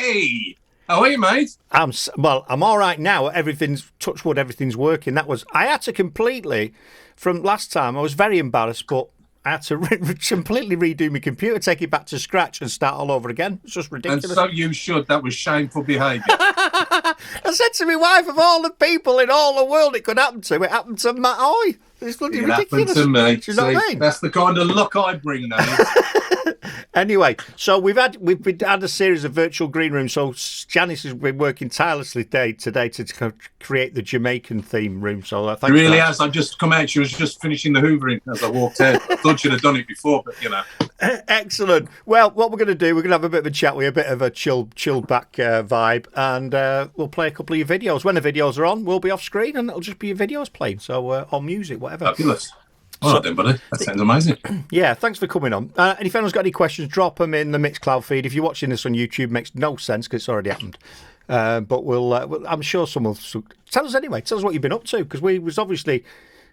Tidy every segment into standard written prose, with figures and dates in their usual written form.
Hey! How are you, mate? I'm all right now. Everything's touch wood. Everything's working. I had to completely, from last time. I was very embarrassed, but I had to completely redo my computer, take it back to scratch, and start all over again. It's just ridiculous. And so you should. That was shameful behaviour. I said to my wife, of all the people in all the world it could happen to, it happened to Matt Hoy. It's bloody ridiculous. Happened to me. Do you know what I mean? That's the kind of luck I bring now. Anyway, so we've had a series of virtual green rooms. So Janice has been working tirelessly today to create the Jamaican theme room. So It really has. I've just come out. She was just finishing the hoovering as I walked in. I thought she'd have done it before, but you know. Excellent. Well, what we're going to do, we're going to have a bit of a chat with you, a bit of a chilled back vibe, and we'll play a couple of your videos. When the videos are on, we'll be off screen, and it'll just be your videos playing. So or music, whatever. Fabulous. All right then, buddy. That sounds amazing. Yeah, thanks for coming on. And if anyone's got any questions, drop them in the Mixcloud feed. If you're watching this on YouTube, it makes no sense because it's already happened. But I'm sure someone will tell us anyway. Tell us what you've been up to, because we was obviously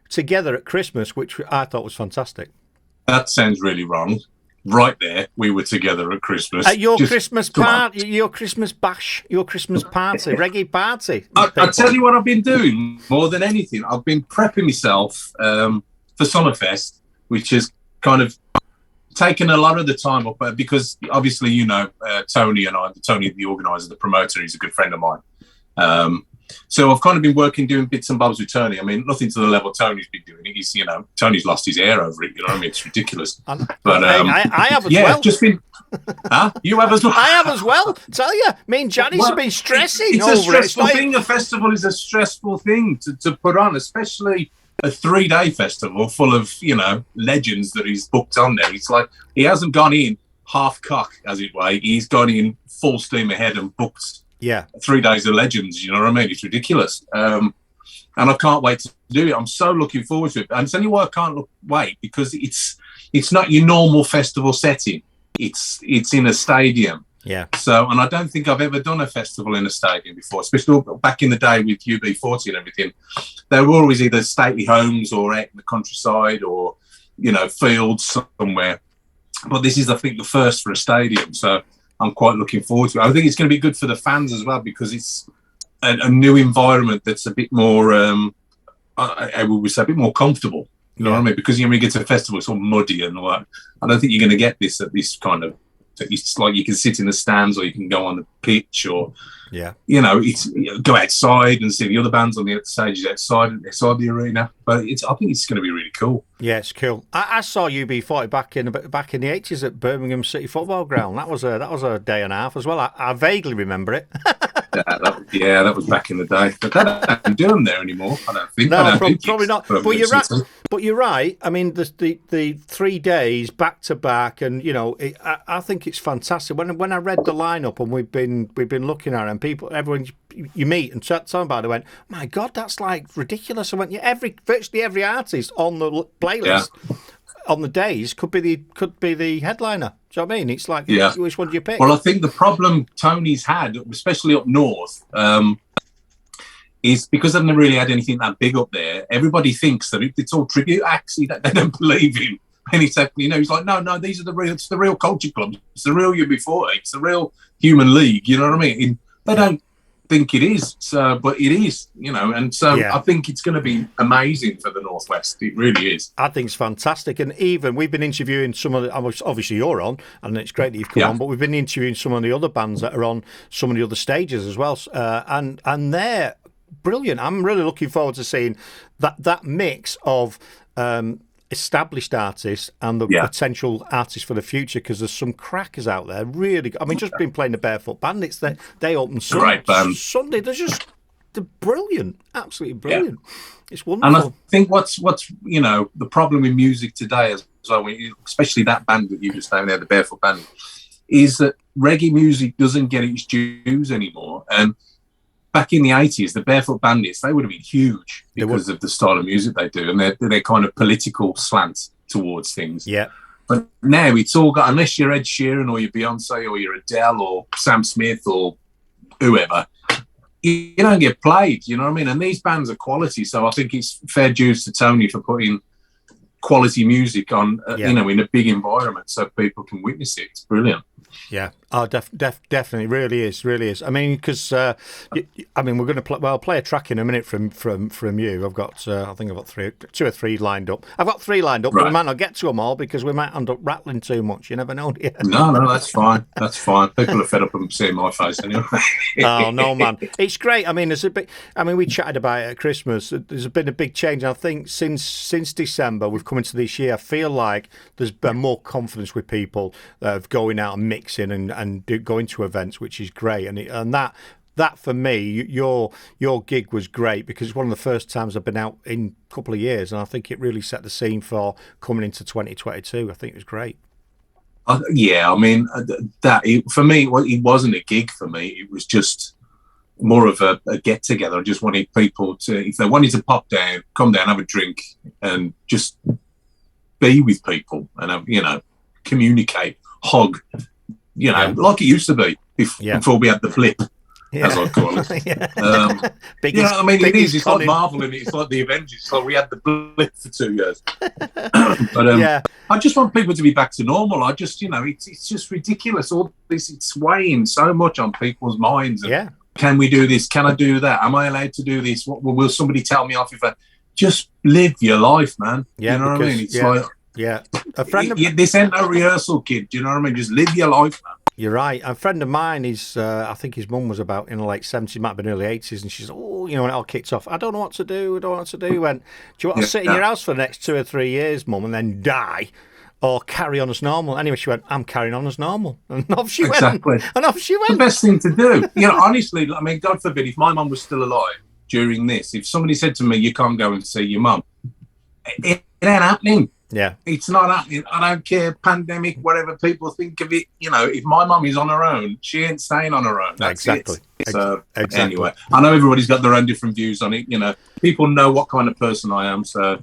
together at Christmas, which I thought was fantastic. That sounds really wrong. Right there, we were together at Christmas. At your Christmas party, your Christmas bash, your Christmas party, reggae party. I tell you what I've been doing more than anything. I've been prepping myself for Summerfest, which has kind of taken a lot of the time up because obviously, you know, Tony, the organizer, the promoter, he's a good friend of mine. So I've kind of been doing bits and bobs with Tony. I mean, nothing to the level Tony's been doing. He's, you know, Tony's lost his hair over it. You know what I mean? It's ridiculous. But I have as well. Just been. Huh? You have as well. I have as well. Tell you, me and Janice have been stressing. It's a stressful thing. A festival is a stressful thing to put on, especially a 3-day festival full of, you know, legends that he's booked on there. It's like he hasn't gone in half cock, as it were. He's gone in full steam ahead and booked 3 days of legends. You know what I mean? It's ridiculous. And I can't wait to do it. I'm so looking forward to it. And it's only why I can't wait, because it's not your normal festival setting. It's in a stadium. Yeah. So, and I don't think I've ever done a festival in a stadium before, especially back in the day with UB40 and everything. They were always either stately homes or out in the countryside or, you know, fields somewhere. But this is, I think, the first for a stadium. So I'm quite looking forward to it. I think it's going to be good for the fans as well, because it's a new environment that's a bit more, I would say, a bit more comfortable. You know what I mean? Because when you get to a festival, it's all muddy and all that. I don't think you're going to get this at this kind of. It's like you can sit in the stands or you can go on the pitch or, you know, go outside and see the other bands on the stages outside the arena. But I think it's going to be really cool. Yeah, it's cool. I saw UB40 back in the 80s at Birmingham City Football Ground. That was a day and a half as well. I vaguely remember it. that was back in the day. But they don't do them there anymore, I don't think. No, probably not. But you're right. But you're right. I mean, the 3 days back to back, and you know, I think it's fantastic. When I read the lineup and we've been looking at it, and everyone you meet and talking about it, went, my God, that's like ridiculous. I went, virtually every artist on the playlist on the days could be the headliner. Do you know what I mean? It's like, which one do you pick? Well, I think the problem Tony's had, especially up north, is because they've never really had anything that big up there. Everybody thinks that it's all tribute acts. They don't believe him. And he's like, you know, he's like, no, these are it's the real culture club. It's the real UB40. It's the real human league. You know what I mean? They don't think it is, but it is, you know, and so I think it's going to be amazing for the Northwest. It really is. I think it's fantastic, and even we've been interviewing some of the, obviously you're on, and it's great that you've come on, but we've been interviewing some of the other bands that are on some of the other stages as well, and they're brilliant. I'm really looking forward to seeing that mix of established artists and the potential artists for the future, because there's some crackers out there. Really, I mean, just been playing the Barefoot Bandits. They open Sunday. They're brilliant, absolutely brilliant. It's wonderful. And I think what's you know, the problem with music today, as well, especially that band that you just named there, the Barefoot Bandits, is that reggae music doesn't get its dues anymore. And back in the 80s, the Barefoot Bandits, they would have been huge because of the style of music they do and their kind of political slant towards things. Yeah. But now it's all got, unless you're Ed Sheeran or you're Beyonce or you're Adele or Sam Smith or whoever, you don't get played, you know what I mean? And these bands are quality, so I think it's fair dues to Tony for putting quality music on, you know, in a big environment so people can witness it. It's brilliant. Yeah, Oh, definitely, really is. I mean, because we're going to play a track in a minute from you. I've got, I think I've got two or three lined up. I've got three lined up, but we might not get to them all because we might end up rattling too much. You never know. No, that's fine. That's fine. People are fed up of seeing my face anyway. Oh no, man, it's great. I mean, we chatted about it at Christmas. There's been a big change. I think since December we've come into this year. I feel like there's been more confidence with people of going out and mixing and going to events, which is great. And that for me, your gig was great because it's one of the first times I've been out in a couple of years, and I think it really set the scene for coming into 2022. I think it was great. Yeah, I mean, for me, it wasn't a gig for me. It was just more of a get together. I just wanted people to, if they wanted to pop down, come down, have a drink, and just be with people and communicate, hug, like it used to be before we had the flip, as I call it. It is. It's like Marvel, and it's like the Avengers. So we had the blip for 2 years. But I just want people to be back to normal. I just, it's just ridiculous. All this, it's weighing so much on people's minds. And can we do this? Can I do that? Am I allowed to do this? Will somebody tell me off if I just live your life, man? Yeah, you know what I mean? It's like, a friend of this ain't no rehearsal, kid. Do you know what I mean? Just live your life, man. You're right. A friend of mine is, I think his mum was about in the late 70s, might have been early 80s, and she's, when it all kicked off, I don't know what to do. Went, do you want to sit in your house for the next 2 or 3 years, mum, and then die? Or carry on as normal? Anyway, she went, I'm carrying on as normal. And off she went. And off she went. The best thing to do. Honestly, I mean, God forbid, if my mum was still alive during this, if somebody said to me, you can't go and see your mum, it ain't happening. Yeah. It's not happening. I don't care, pandemic, whatever people think of it. If my mum is on her own, she ain't staying on her own. That's exactly. It. So, anyway, I know everybody's got their own different views on it. People know what kind of person I am, so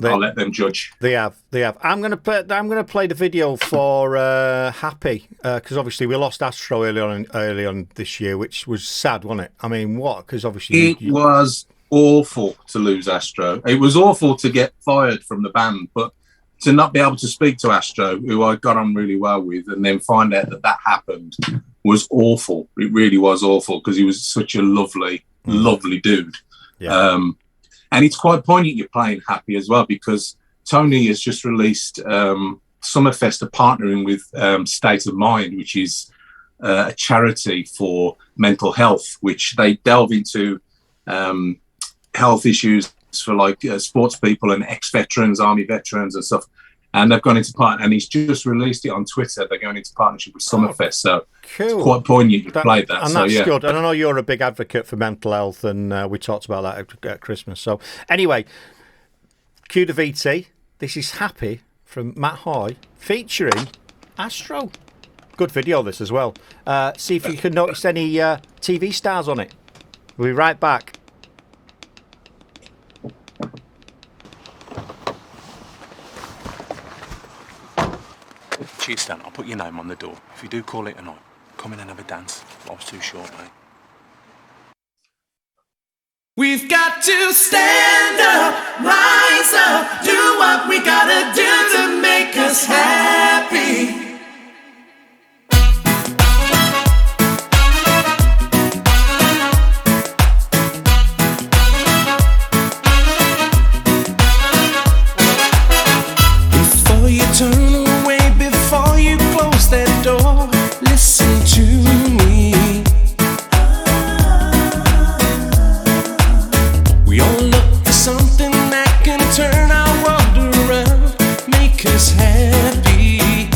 I'll let them judge. They have. I'm going to play the video for Happy because obviously we lost Astro early on this year, which was sad, wasn't it? I mean, what? Because obviously it was awful to lose Astro. It was awful to get fired from the band, but to not be able to speak to Astro, who I got on really well with, and then find out that happened was awful. It really was awful because he was such a lovely dude. Yeah. And it's quite poignant you're playing Happy as well because Tony has just released Summerfest partnering with State of Mind, which is a charity for mental health, which they delve into health issues for like sports people and ex-veterans, army veterans and stuff. And they've gone into and he's just released it on Twitter. They're going into partnership with Summerfest. So cool. It's quite poignant you played that. And that's good. And I know you're a big advocate for mental health, and we talked about that at Christmas. So anyway, cue the VT. This is Happy from Matt Hoy featuring Astro. Good video this as well. See if you can notice any TV stars on it. We'll be right back. Cheers, Stan. I'll put your name on the door. If you do call it a night, come in and have a dance. I was too short, mate. We've got to stand up, rise up, do what we gotta do to make us happy. Before you turn away, before you close that door, listen to me. We all look for something that can turn our world around, make us happy.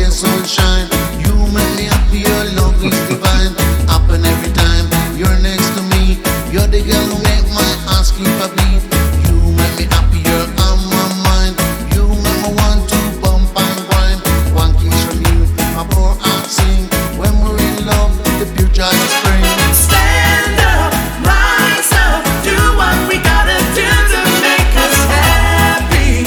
your sunshine. You make me happy, your love is divine. Happen every time you're next to me. You're the girl who make my heart skip a beat. You make me happy, you're on my mind. You make me want to bump and grind. One kiss from you, my poor heart sing. When we're in love, the future is spring. Stand up, rise up, do what we gotta do to make us happy.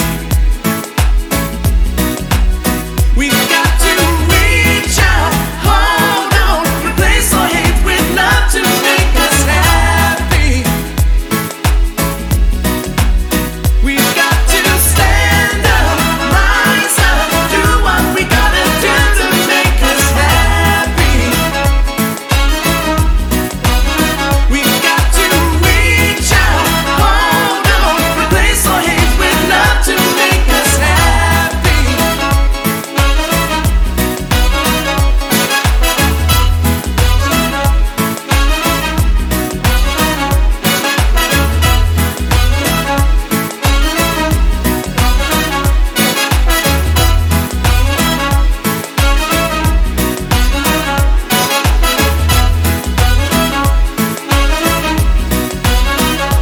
We've got to reach out, hold on, replace our hate with love to make us happy. We've got to stand up, rise up, do what we gotta do to make us happy. We've got to reach out, hold on, replace our hate with love to make us happy.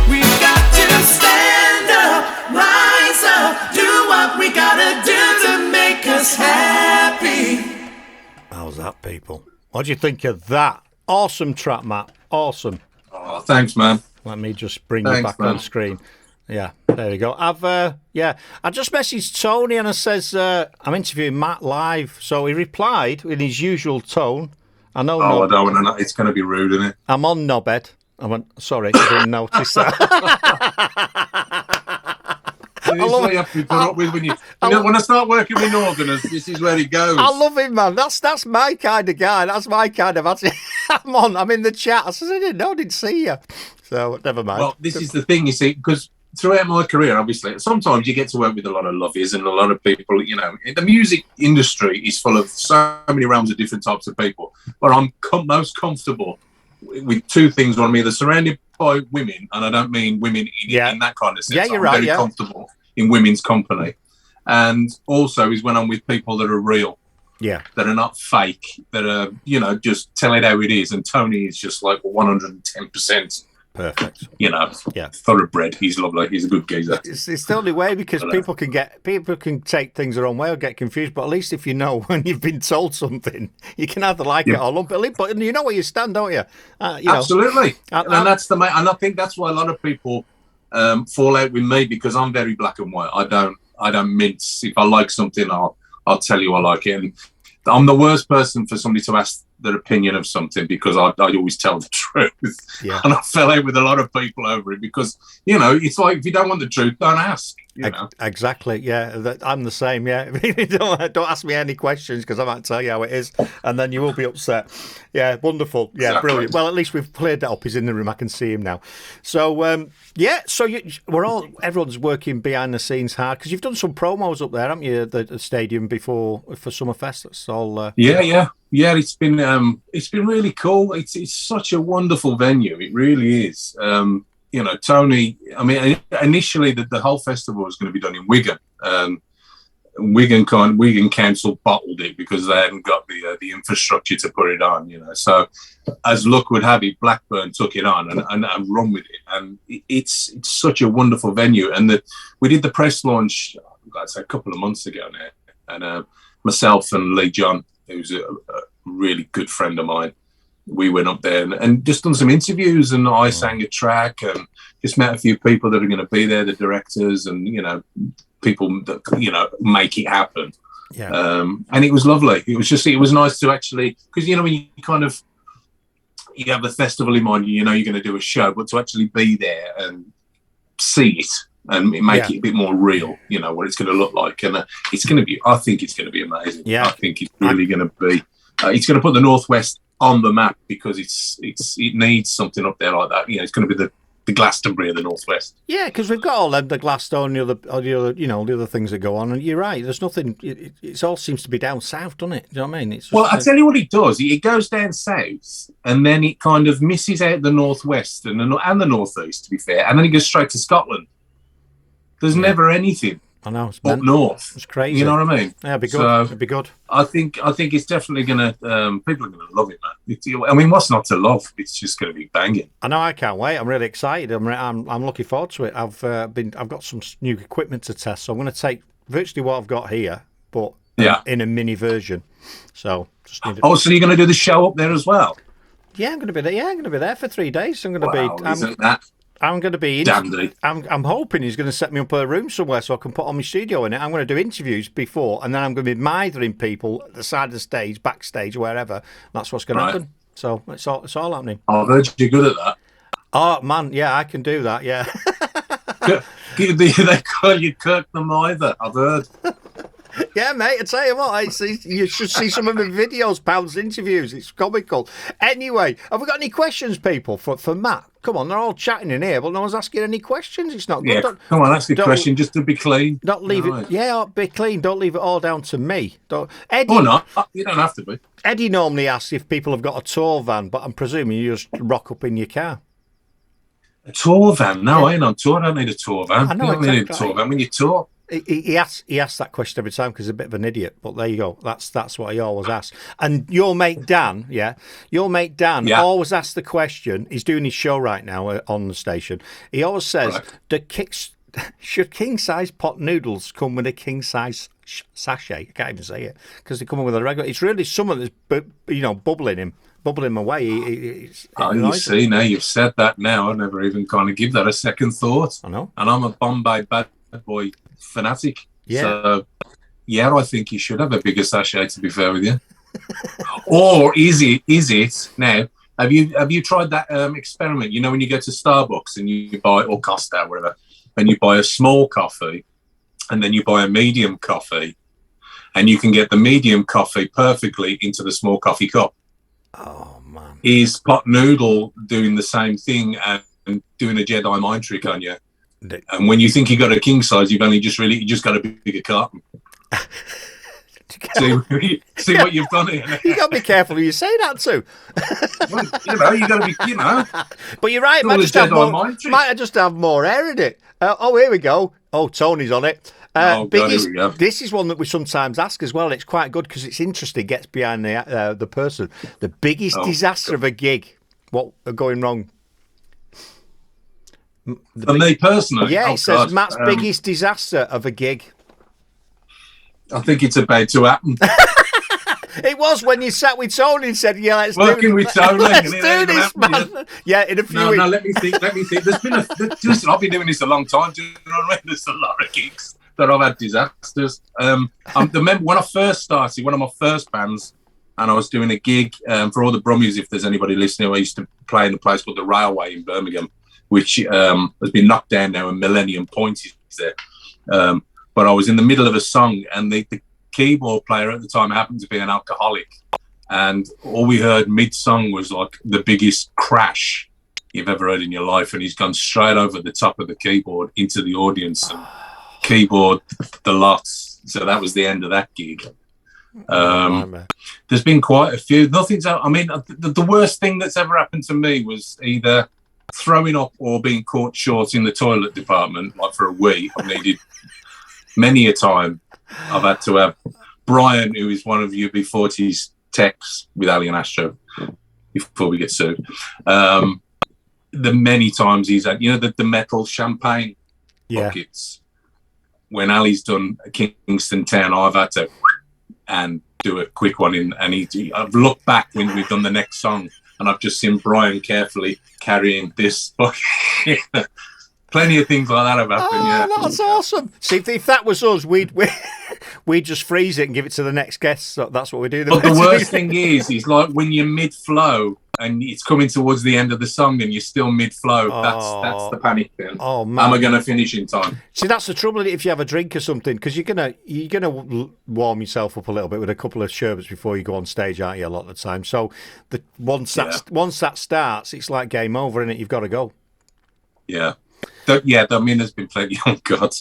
We've got to stand up, rise up, do what we gotta do to make us happy. How's that, people? What do you think of that? Awesome track, Matt. Awesome. Oh, thanks, man. Let me just bring you Thanks, back man. on screen. Yeah, there we go. I just messaged Tony and I says I'm interviewing Matt live. So he replied in his usual tone. I know. Oh, I don't want to know. It's going to be rude, isn't it? I'm on knobhead. I went, sorry, I didn't notice that. This is what you have to put up with when you know, when I start working with Northerners, this is where it goes. I love him, man. That's my kind of guy. That's my kind of. I'm in the chat. I said, I didn't see you. So never mind. Well, this is the thing, you see, because throughout my career, obviously, sometimes you get to work with a lot of lovies and a lot of people, you know. The music industry is full of so many realms of different types of people. But I'm most comfortable with two things. I'm either surrounded by women, and I don't mean women in that kind of sense. Yeah, you're I'm right. very comfortable in women's company. And also is when I'm with people that are real. Yeah. That are not fake, that are, you know, just tell it how it is. And Tony is just like 110%. Perfect. You know, Yeah. thoroughbred. He's lovely. He's a good geezer. It's the only way, because people can take things the wrong way or get confused. But at least if you know when you've been told something, you can either like it or lump it. But you know where you stand, don't you? Absolutely. And that's and I think that's why a lot of people fall out with me, because I'm very black and white. I don't mince. If I like something, I'll tell you I like it. And I'm the worst person for somebody to ask their opinion of something, because I always tell the truth. Yeah. And I fell out with a lot of people over it, because, you know, it's like, if you don't want the truth, don't ask. You know? Exactly. Yeah, I'm the same. Yeah, don't ask me any questions, because I might tell you how it is, and then you will be upset. Yeah, wonderful. Yeah, Exactly. Brilliant. Well, at least we've cleared that up. He's in the room. I can see him now. So yeah. So everyone's working behind the scenes hard, because you've done some promos up there, haven't you? At the stadium before for Summerfest. That's all. Yeah. It's been really cool. It's such a wonderful venue. It really is. You know, Tony, I mean, initially the whole festival was going to be done in Wigan. Wigan Council bottled it because they hadn't got the infrastructure to put it on, you know. So as luck would have it, Blackburn took it on and run with it. And it's such a wonderful venue. And we did the press launch, I'd say a couple of months ago now. And myself and Lee John, who's a really good friend of mine, we went up there and just done some interviews, and I sang a track and just met a few people that are going to be there, the directors and, you know, people that, you know, make it happen. Yeah. And it was lovely. It was nice to actually, because, you know, when you have a festival in mind, you know, you're going to do a show, but to actually be there and see it and make it a bit more real, you know, what it's going to look like. And it's going to be, I think it's going to be amazing. Yeah. I think it's really going to be, it's going to put the Northwest on the map, because it needs something up there like that. You know, it's going to be the Glastonbury of the Northwest. Yeah, because we've got all the Glasgow and the other, you know, the other things that go on. And you're right. There's nothing. It all seems to be down south, doesn't it? Do you know what I mean? It's just, well, I tell you what it does. It goes down south, and then it kind of misses out the Northwest and the Northeast, to be fair, and then it goes straight to Scotland. There's never anything. I know. It's up north. It's crazy. You know what I mean? Yeah, it'd be good. So, it'd be good. I think it's definitely gonna. People are gonna love it, man. I mean, what's not to love? It's just gonna be banging. I know. I can't wait. I'm really excited. I'm looking forward to it. I've got some new equipment to test, so I'm going to take virtually what I've got here, but in a mini version. So just need so you're going to do the show up there as well? Yeah, I'm going to be there. Yeah, I'm going to be there for 3 days. I'm going to be. Isn't that? I'm going to be. Dandy. I'm hoping he's going to set me up a room somewhere so I can put on my studio in it. I'm going to do interviews before, and then I'm going to be mithering people at the side of the stage, backstage, wherever. That's what's going to happen. So it's all happening. I've heard you're good at that. Oh man, yeah, I can do that. Yeah. They call you Kirk the Mither. I've heard. Yeah, mate, I tell you what, you should see some of my videos, Pound's interviews. It's comical. Anyway, have we got any questions, people, for Matt? Come on, they're all chatting in here, but no one's asking any questions. It's not good. Yeah, come on, ask a question just to be clean. Don't leave it. Yeah, be clean. Don't leave it all down to me. Eddie, or not. You don't have to be. Eddie normally asks if people have got a tour van, but I'm presuming you just rock up in your car. A tour van? No, I ain't on tour. I don't need a tour van. I know, you don't need a tour van when you tour. He asks that question every time because he's a bit of an idiot. But there you go. That's what he always asks. And your mate Dan, always asks the question. He's doing his show right now on the station. He always says, should king-size pot noodles come with a king-size sachet? I can't even say it because they come in with a regular. It's really someone that's bubbling away. You see, now you've said that now. I never even kind of give that a second thought. I know. And I'm a Bombay bad boy fanatic. Yeah. So, yeah, I think you should have a bigger sachet, to be fair with you. Or is it now? Have you tried that experiment? You know, when you go to Starbucks and you buy, or Costa, whatever, and you buy a small coffee and then you buy a medium coffee and you can get the medium coffee perfectly into the small coffee cup. Oh, man. Is pot noodle doing the same thing and doing a Jedi mind trick on you? And when you think you got a king size, you just got a bigger carton. see what you've done here. You got to be careful who you say that to. Well, you got to be, But you're right. Might I just have more air in it? Here we go. Oh, Tony's on it. God, here we go. This is one that we sometimes ask as well. It's quite good because it's interesting. Gets behind the person. The biggest disaster of a gig. What are going wrong? For me personally, it says Matt's biggest disaster of a gig. I think it's about to happen. It was when you sat with Tony and said, "Yeah, let's working with Tony. Let's do this, man." Yeah, in a few weeks. No, let me think. Listen, I've been doing this a long time. Do you know what I mean? There's a lot of gigs that I've had disasters. I remember when I first started, one of my first bands, and I was doing a gig for all the Brummies. If there's anybody listening, I used to play in a place called the Railway in Birmingham, which has been knocked down now, and Millennium Point is there. But I was in the middle of a song, and the keyboard player at the time happened to be an alcoholic, and all we heard mid-song was like the biggest crash you've ever heard in your life, and he's gone straight over the top of the keyboard into the audience and keyboard the lot. So that was the end of that gig. There's been quite a few. Nothing's out. I mean, the worst thing that's ever happened to me was either throwing up or being caught short in the toilet department, like for a wee. I've needed many a time. I've had to have Brian, who is one of UB40's techs with Ali and Astro, before we get sued. The many times he's had, the metal champagne buckets. When Ali's done Kingston Town, I've had to and do a quick one in, and I've looked back when we've done the next song, and I've just seen Brian carefully carrying this bucket. Plenty of things like that have happened. That's awesome. See, if that was us, we'd just freeze it and give it to the next guest. So that's what we do. But the worst thing is like when you're mid-flow and it's coming towards the end of the song and you're still mid-flow. That's the panic then. Oh man, am I going to finish in time? See, that's the trouble if you have a drink or something, because you're gonna warm yourself up a little bit with a couple of sherbets before you go on stage, aren't you? A lot of the time. So once that starts, it's like game over, isn't it? You've got to go. Yeah. I mean, there's been plenty. Oh God,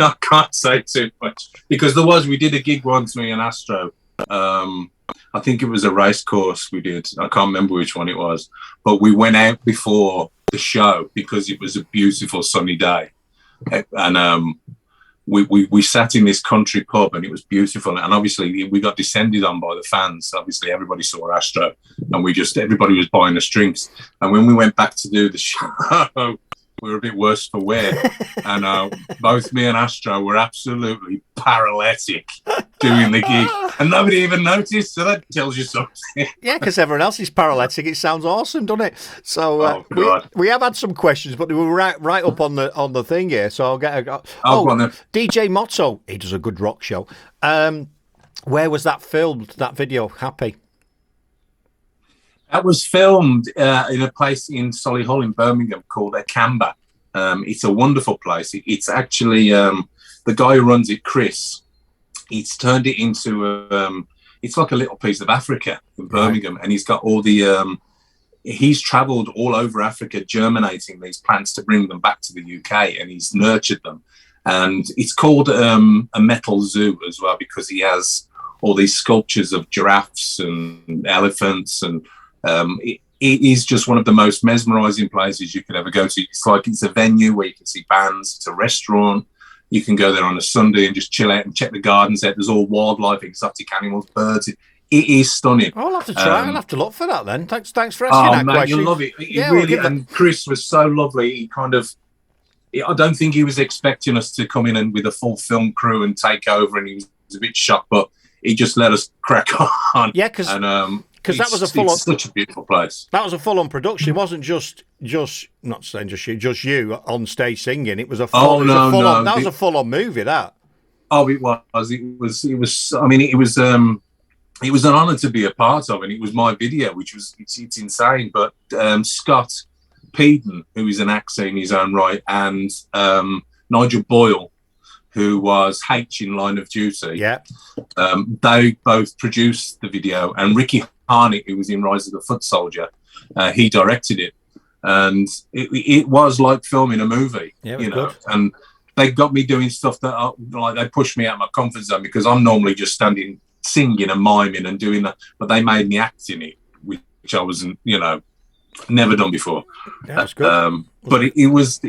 I can't say too much because we did a gig once, me and Astro. I think it was a race course we did. I can't remember which one it was, but we went out before the show because it was a beautiful sunny day, and we sat in this country pub and it was beautiful. And obviously we got descended on by the fans. Obviously everybody saw Astro and everybody was buying us drinks. And when we went back to do the show, we were a bit worse for wear. And both me and Astro were absolutely paralytic doing the gig. And nobody even noticed, so that tells you something. Yeah, because everyone else is paralytic. It sounds awesome, doesn't it? So we have had some questions, but they were right up on the thing here. So I'll get go on then. DJ Motto, he does a good rock show. Where was that filmed, that video, Happy? That was filmed in a place in Solihull in Birmingham called Campbell. It's a wonderful place. It's actually the guy who runs it, Chris. He's turned it into it's like a little piece of Africa in Birmingham, and he's got all the he's travelled all over Africa germinating these plants to bring them back to the UK, and he's nurtured them. And it's called a metal zoo as well, because he has all these sculptures of giraffes and elephants, and it is just one of the most mesmerising places you could ever go to. It's a venue where you can see bands. It's a restaurant. You can go there on a Sunday and just chill out and check the gardens out. There's all wildlife, exotic animals, birds. It is stunning. I'll have to try. I'll have to look for that then. Thanks for asking that question. You'll love it. And Chris was so lovely. He I don't think he was expecting us to come in and with a full film crew and take over, and he was a bit shocked, but he just let us crack on. Yeah, because that was it's such a beautiful place. That was a full-on production. It wasn't just not saying just you on stage singing. It was a full. That was a full-on movie. That. Oh, it was. It was. I mean, it was an honour to be a part of, and it was my video, which was it's insane. But Scott Peden, who is an actor in his own right, and Nigel Boyle, who was H in Line of Duty. Yeah. They both produced the video, and Ricky Harnett, who was in Rise of the Foot Soldier, he directed it. And it was like filming a movie, good. And they got me doing stuff that they pushed me out of my comfort zone, because I'm normally just standing singing and miming and doing that, but they made me act in it, which I wasn't, never done before. Yeah, that's good. But it was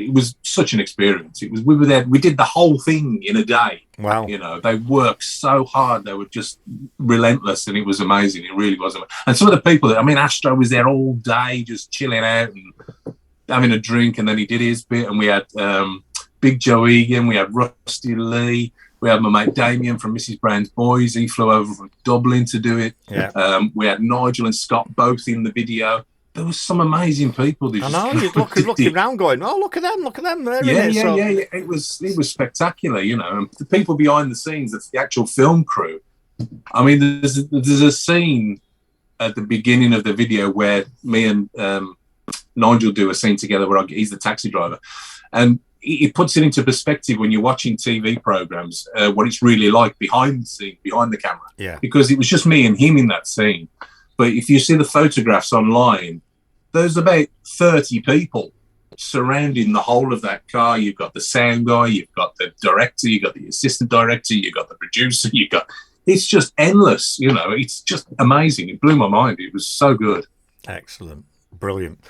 such an experience. We were there. We did the whole thing in a day. Wow. They worked so hard. They were just relentless, and it was amazing. It really was. And some of the people Astro was there all day, just chilling out and having a drink, and then he did his bit. And we had Big Joe Egan, we had Rusty Lee, we had my mate Damien from Mrs. Brown's Boys. He flew over from Dublin to do it. Yeah. We had Nigel and Scott both in the video. There was some amazing people. I know, you're looking around going, oh, look at them. They're in it. Yeah. It was spectacular, And the people behind the scenes, that's the actual film crew. I mean, there's a scene at the beginning of the video where me and Nigel do a scene together where he's the taxi driver. And it puts it into perspective when you're watching TV programs, what it's really like behind the scene, behind the camera. Yeah. Because it was just me and him in that scene. But if you see the photographs online, there's about 30 people surrounding the whole of that car. You've got the sound guy, you've got the director, you've got the assistant director, you've got the producer, it's just endless, it's just amazing. It blew my mind. It was so good. Excellent. Brilliant.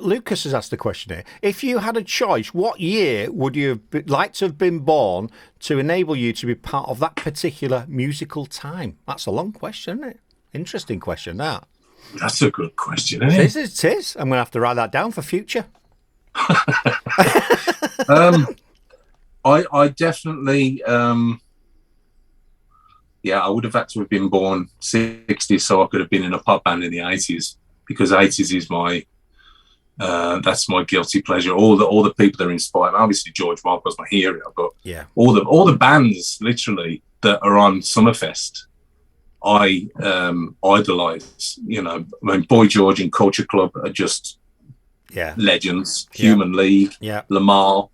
Lucas has asked a question here. If you had a choice, what year would you like to have been born to enable you to be part of that particular musical time? That's a long question, isn't it? Interesting question, that. That's a good question, isn't it? It is. I'm going to have to write that down for future. I definitely, I would have had to have been born 60s, so I could have been in a pop band in the 80s, because 80s is that's my guilty pleasure. All the people that are inspired. Obviously, George Michael's my hero, but all the bands literally that are on Summerfest, I idolise. Boy George and Culture Club are just legends. Human League, Lamar,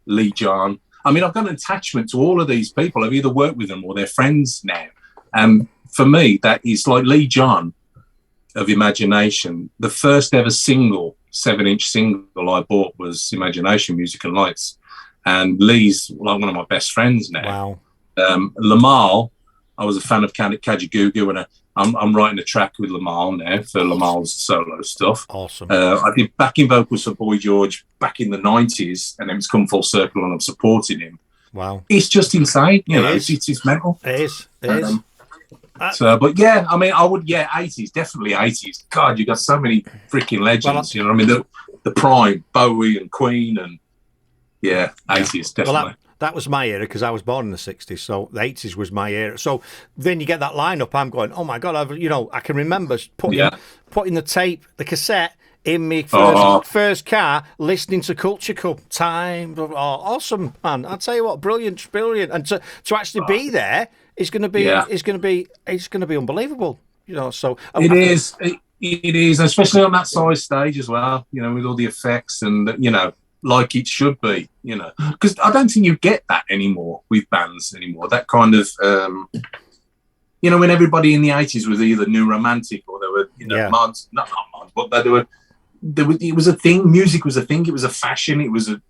Lee John. I mean, I've got an attachment to all of these people. I've either worked with them or they're friends now. And for me, that is like Lee John of Imagination. The first ever 7-inch single I bought was Imagination, Music and Lights. And Lee's like one of my best friends now. Wow. Lamar, I was a fan of Kajagoogoo, and I'm writing a track with Lamar now for Lamar's solo stuff. Awesome. I did backing vocals for Boy George back in the 90s, and then it's come full circle and I'm supporting him. Wow. It's just insane. You know, is. it's mental. It is. It is. So, but yeah, I mean, I would, 80s, definitely 80s. God, you got so many freaking legends. You know what I mean? The prime, Bowie and Queen, and 80s, definitely. Well, that was my era because I was born in the 60s, so the 80s was my era. So then you get that lineup, I'm going, oh my God, I can remember putting the tape, the cassette, in my first car, listening to Culture Club. Time, awesome, man! I tell you what, brilliant, and to actually be there is going to be unbelievable. You know, so it is, especially on that size stage as well. You know, with all the effects and like it should be. You know, because I don't think you get that anymore with bands anymore. That kind of when everybody in the 80s was either new romantic or they were mods, not mods, but they were. It was a thing. Music was a thing. It was a fashion. It was a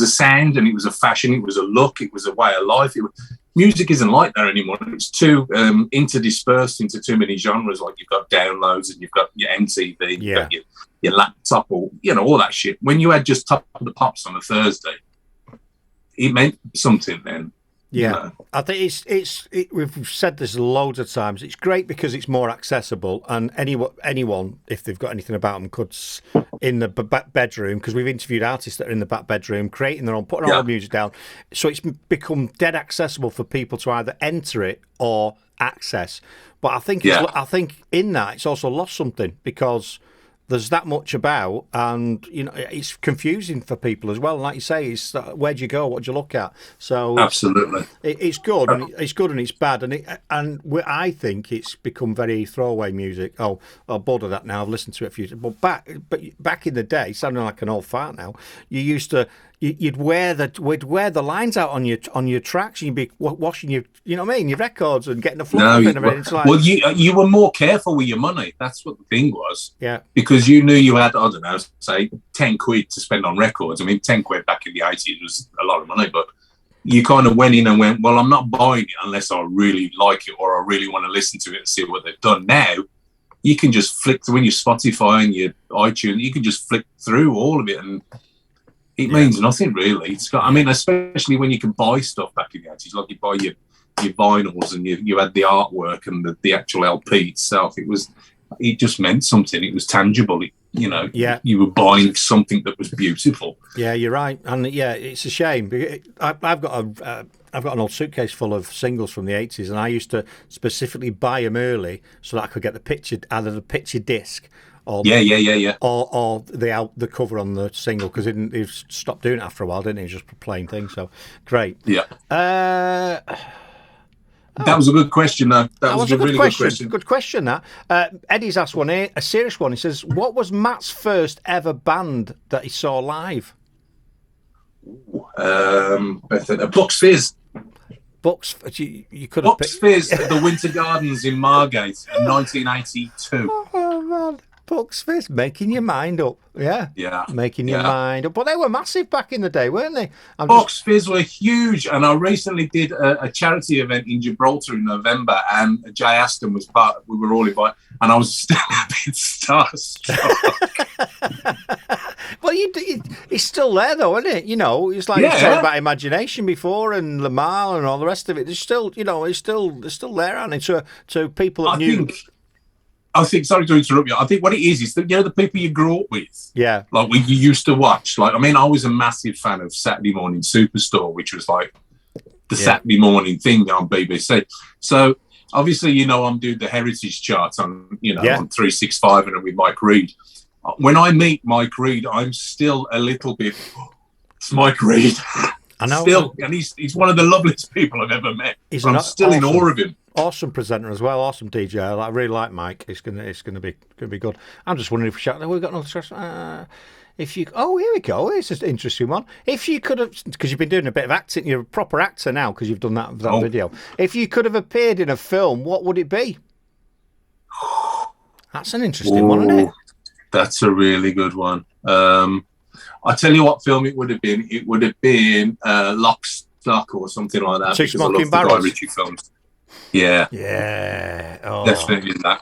sound, and it was a fashion. It was a look. It was a way of life. Music isn't like that anymore. It's too interdispersed into too many genres. Like you've got downloads and you've got your MTV, you've got your laptop, or all that shit. When you had just Top of the Pops on a Thursday, it meant something then. Yeah, I think we've said this loads of times. It's great because it's more accessible, and anyone, if they've got anything about them, could in the back bedroom, because we've interviewed artists that are in the back bedroom creating their own, putting all the music down. So it's become dead accessible for people to either enter it or access. But I think I think in that it's also lost something because there's that much about, and it's confusing for people as well. And like you say, it's where do you go? What do you look at? So absolutely, it's good. It's good and it's bad, and I think it's become very throwaway music. Oh, I'm bored of that now. I've listened to it a few. But back in the day, sounding like an old fart now. You used to. We'd wear the lines out on your tracks, and you'd be washing your records and getting the fluff in everything. It's like, well, you were more careful with your money. That's what the thing was. Yeah. Because you knew you had, I don't know, say 10 quid to spend on records. I mean, 10 quid back in the 80s was a lot of money, but you kind of went in and went, well, I'm not buying it unless I really like it or I really want to listen to it and see what they've done. Now, you can just flick through, when your Spotify and your iTunes, you can just flick through all of it, and it means nothing really. It's got, I mean, especially when you can buy stuff back in the 80s, like you buy your vinyls and you had the artwork and the actual LP itself. It just meant something. It was tangible. You were buying something that was beautiful. Yeah, you're right, and it's a shame. I've got an old suitcase full of singles from the 80s, and I used to specifically buy them early so that I could get either the picture disc. Or the cover on the single, because he stopped doing it after a while, didn't he? Just a plain thing. So great. Yeah. That was a good question, though. That was a really good question. Good question. That Eddie's asked one here, a serious one. He says, "What was Matt's first ever band that he saw live?" Bucks Fizz. Bucks. You could have Bucks Fizz at the Winter Gardens in Margate in 1982. Oh man. Bucks Fizz, making your mind up. Yeah. Making your mind up. But they were massive back in the day, weren't they? Bucks Fizz were huge. And I recently did a charity event in Gibraltar in November, and Jay Aston was part. We were all invited, and I was still a bit starstruck. Well, he's still there, though, isn't it? It's like you talking about Imagination before and Lamar and all the rest of it. There's still, it's still there, aren't they? To people that knew. I think, sorry to interrupt you, I think what it is that, the people you grew up with. Yeah. Like, you used to watch. Like, I mean, I was a massive fan of Saturday Morning Superstore, which was like the Saturday morning thing on BBC. So, obviously, I'm doing the heritage charts on, on 365 and with Mike Reid. When I meet Mike Reid, I'm still a little bit, it's Mike Reid. I know. Still, and he's one of the loveliest people I've ever met. I'm still in awe of him. Awesome presenter as well, awesome DJ. I really like Mike. It's gonna be good. I'm just wondering if we've got another question. Here we go. It's an interesting one. If you could have, because you've been doing a bit of acting, you're a proper actor now because you've done that video. If you could have appeared in a film, what would it be? That's an interesting one, isn't it? That's a really good one. I tell you what film it would have been. It would have been Lock, Stock or something like that. Two Smoking Barrels. Guy Ritchie films. Yeah. Yeah. Oh. Definitely that.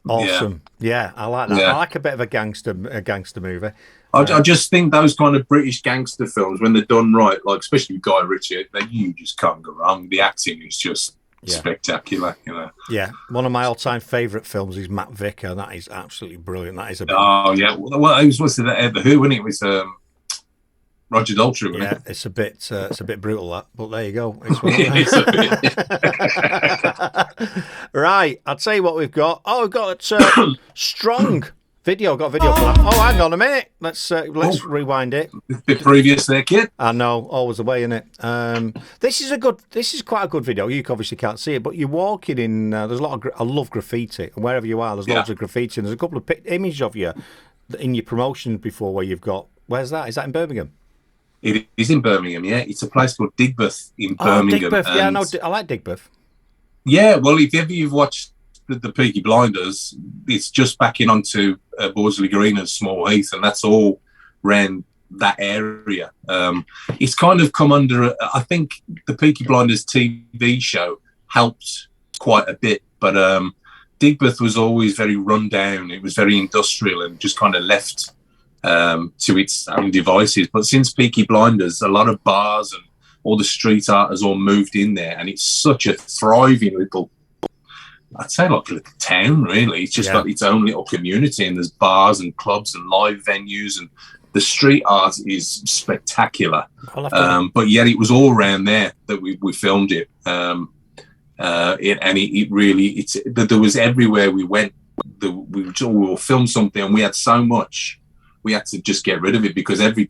Awesome. Yeah, I like that. Yeah. I like a bit of a gangster movie. I just think those kind of British gangster films, when they're done right, like especially with Guy Ritchie, you just can't go wrong. The acting is just spectacular, you know. Yeah, one of my all-time favourite films is Matt Vicker. That is absolutely brilliant. That is a bit... Oh yeah, well, it was the Who, wasn't it? It was Roger Daltrey, wasn't it? It's a bit brutal that, but there you go. It's a bit. Right, I'll tell you what we've got. Oh, we've got Strong video. Got a video for that. Oh, hang on a minute. Let's rewind it. A bit previous there, kid. I know, always the way, isn't it? This is quite a good video. You obviously can't see it, but you're walking in. There's a lot of. I love graffiti, and wherever you are, there's loads of graffiti. And there's a couple of images of you in your promotions before where you've got. Where's that? Is that in Birmingham? It is in Birmingham. Yeah, it's a place called Digbeth in Birmingham. Digbeth. Yeah, no, I like Digbeth. Yeah, well, if ever you've watched the Peaky Blinders, it's just backing onto Borsley Green and Small Heath, and that's all around that area. It's kind of come under, I think the Peaky Blinders TV show helped quite a bit, but Digbeth was always very run down. It was very industrial and just kind of left to its own devices. But since Peaky Blinders, a lot of bars and all the street art has all moved in there, and it's such a thriving little, I'd say like a little town, really. It's just got its own little community, and there's bars and clubs and live venues, and the street art is spectacular. But yet it was all around there that we filmed it. There was everywhere we went. We will film something, and we had so much, we had to just get rid of it, because every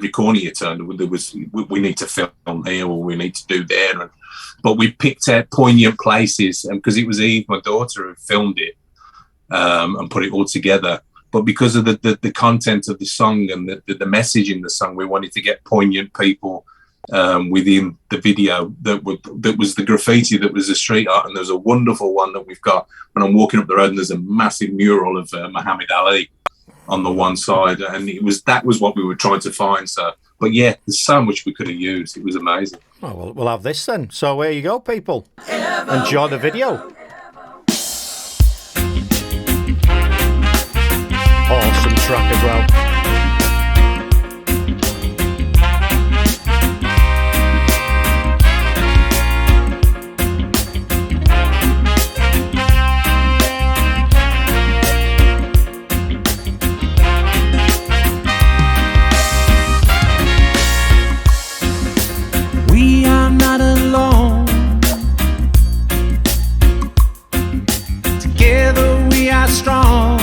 corner you turned, there was, we need to film here or we need to do there. But we picked out poignant places, and because it was Eve, my daughter, who filmed it and put it all together. But because of the content of the song and the message in the song, we wanted to get poignant people within the video that was the graffiti, that was the street art. And there's a wonderful one that we've got when I'm walking up the road, and there's a massive mural of Muhammad Ali on the one side, and that was what we were trying to find. So, but yeah, there's so much we could have used. It was amazing. Oh, well, we'll have this then. So here you go, people. Enjoy the video. Awesome track as well. We are not alone. Together we are strong.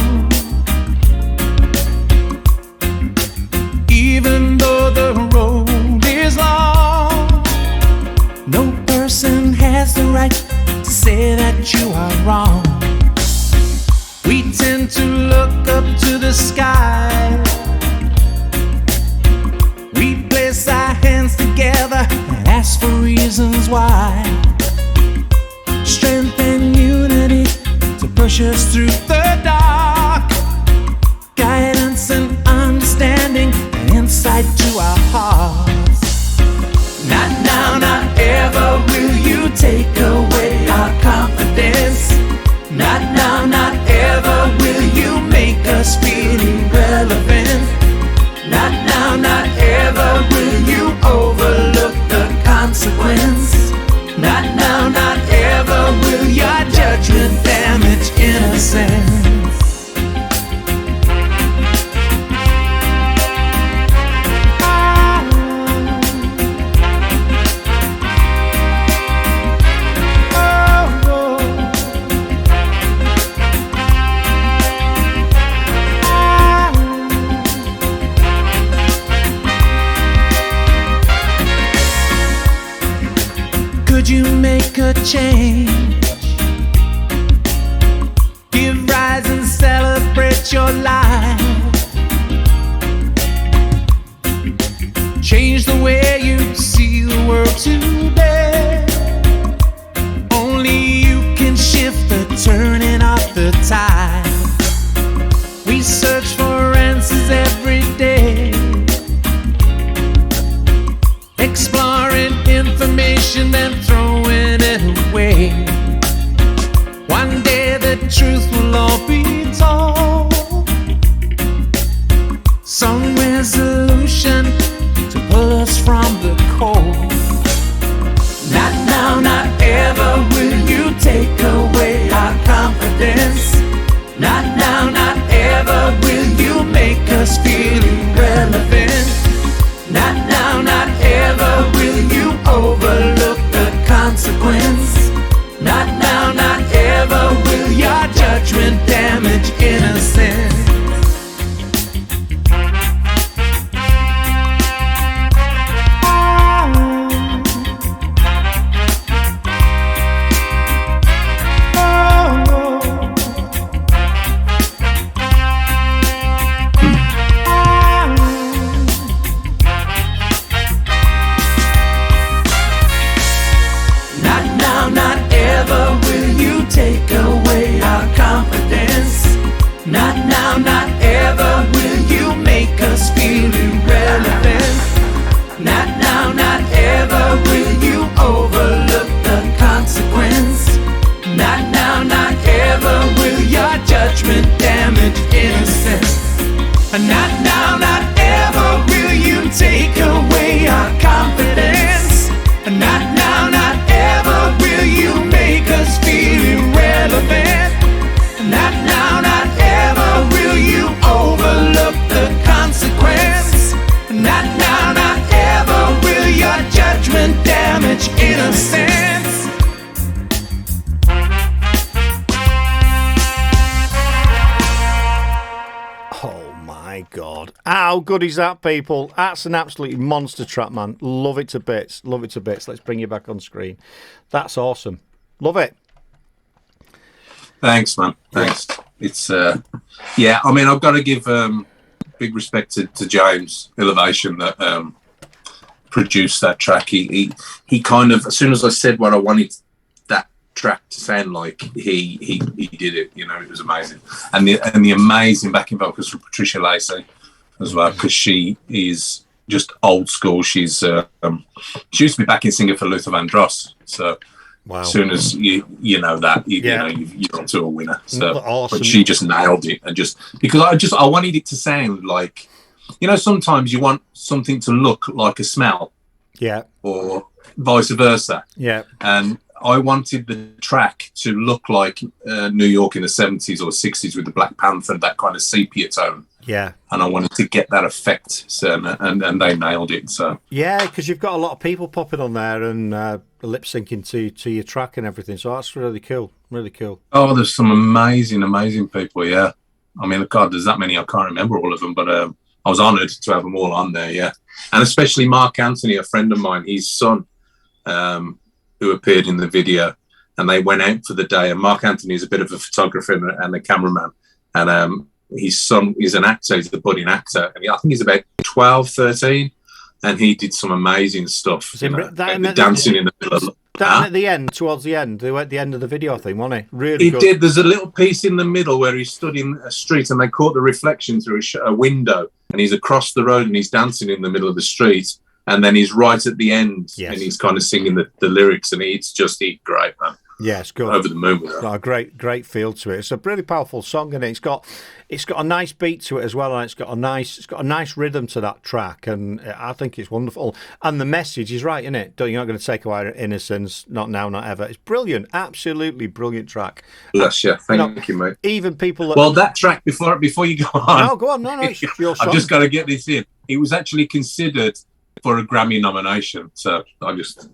Even though the road is long, no person has the right to say that you are wrong. We tend to look up to the sky. We place our hands together and ask for reasons why. Strength and unity to push us through the dark. Guidance and understanding and insight to our hearts. Not now, not ever will you take away our confidence. Not now, not ever will you make us feel irrelevant. Not now, not ever will you overlook the consequence. Not now, not ever will your judgment damage innocence. Could you make a change? Give rise and celebrate your life. Change the way you see the world today. Only you can shift the turning of the tide. We search for answers every day, exploring information and throwing it away. One day the truth will all be told. Some overlook the consequence. Not now, not ever will your judgment damage innocence. Take away our confidence. Not now, not ever will you make us feel irrelevant. Not now, not ever will you overlook the consequence. Not now, not ever will your judgment damage innocence. Not now, not ever will you take away our confidence. Not now, not ever will you make us feel irrelevant. Not now, not ever will you overlook the consequence. Not now, not ever will your judgment damage innocence. Oh my God. How good is that, people? That's an absolutely monster track, man. Love it to bits. Love it to bits. Let's bring you back on screen. That's awesome. Love it. Thanks, man. Thanks. It's yeah. I mean, I've got to give big respect to James Elevation that produced that track. He kind of, as soon as I said what I wanted that track to sound like, he did it. You know, it was amazing. And the amazing backing vocals from Patricia Lacey as well, because she is just old school. She used to be backing singer for Luther Vandross. So. Wow. As soon as you know that, you know, you're onto a winner. So, awesome. But she just nailed it, and just because I wanted it to sound like, you know, sometimes you want something to look like a smell, or vice versa, and I wanted the track to look like New York in the 70s or 60s with the Black Panther, that kind of sepia tone. Yeah. And I wanted to get that effect, so, and they nailed it. So yeah, because you've got a lot of people popping on there and lip syncing to your track and everything. So that's really cool. Really cool. Oh, there's some amazing people. Yeah. I mean, God, there's that many. I can't remember all of them, but I was honoured to have them all on there. Yeah. And especially Mark Anthony, a friend of mine, his son, who appeared in the video, and they went out for the day. And Mark Anthony is a bit of a photographer and a cameraman, and his son is an actor. He's a budding actor, and I think he's about 12, 13, and he did some amazing stuff. Dancing in the middle of at the end, towards the end, they were at the end of the video thing, wasn't he? Really, he did. There's a little piece in the middle where he stood in a street, and they caught the reflection through a window, and he's across the road, and he's dancing in the middle of the street, and then he's right at the end, and he's kind of singing the lyrics, and it's just great, man. Yeah, it's good. Over the moon with that. It's got a great feel to it. It's a really powerful song, and it's got a nice beat to it as well, and it's got a nice rhythm to that track, and I think it's wonderful. And the message is right, isn't it? You're not going to take away our innocence, not now, not ever. It's brilliant, absolutely brilliant track. Bless you, thank you, mate. Even people. That track before you go on. No, go on. No, it's your song. I've just got to get this in. It was actually considered for a Grammy nomination, so I just.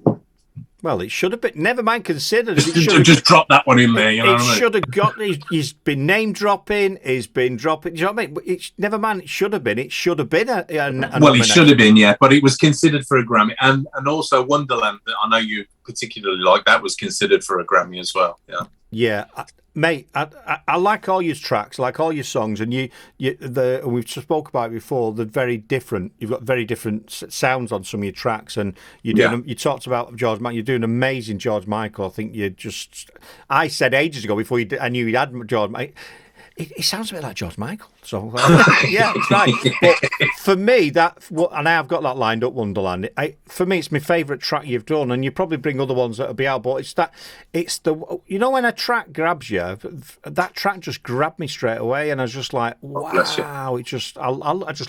Well, it should have been. Never mind considered. Just drop that one in there. You know what I mean? Should have got. He's been name dropping. He's been dropping. Do you know what I mean? It's never mind. It should have been. It should have been a well, it should have been, yeah. But it was considered for a Grammy, and also Wonderland, that I know you particularly like, that was considered for a Grammy as well. Yeah. Yeah, mate. I like all your tracks, like all your songs, and we've spoke about it before. They're very different. You've got very different sounds on some of your tracks, and you talked about George Michael. You're doing amazing, George Michael. I think I said ages ago before I knew you'd had George Michael. It sounds a bit like George Michael. So yeah, it's right. But for me, and I've got that lined up, Wonderland. For me, it's my favourite track you've done, and you probably bring other ones that'll be out. But when a track grabs you, that track just grabbed me straight away, and I was just like, wow! I just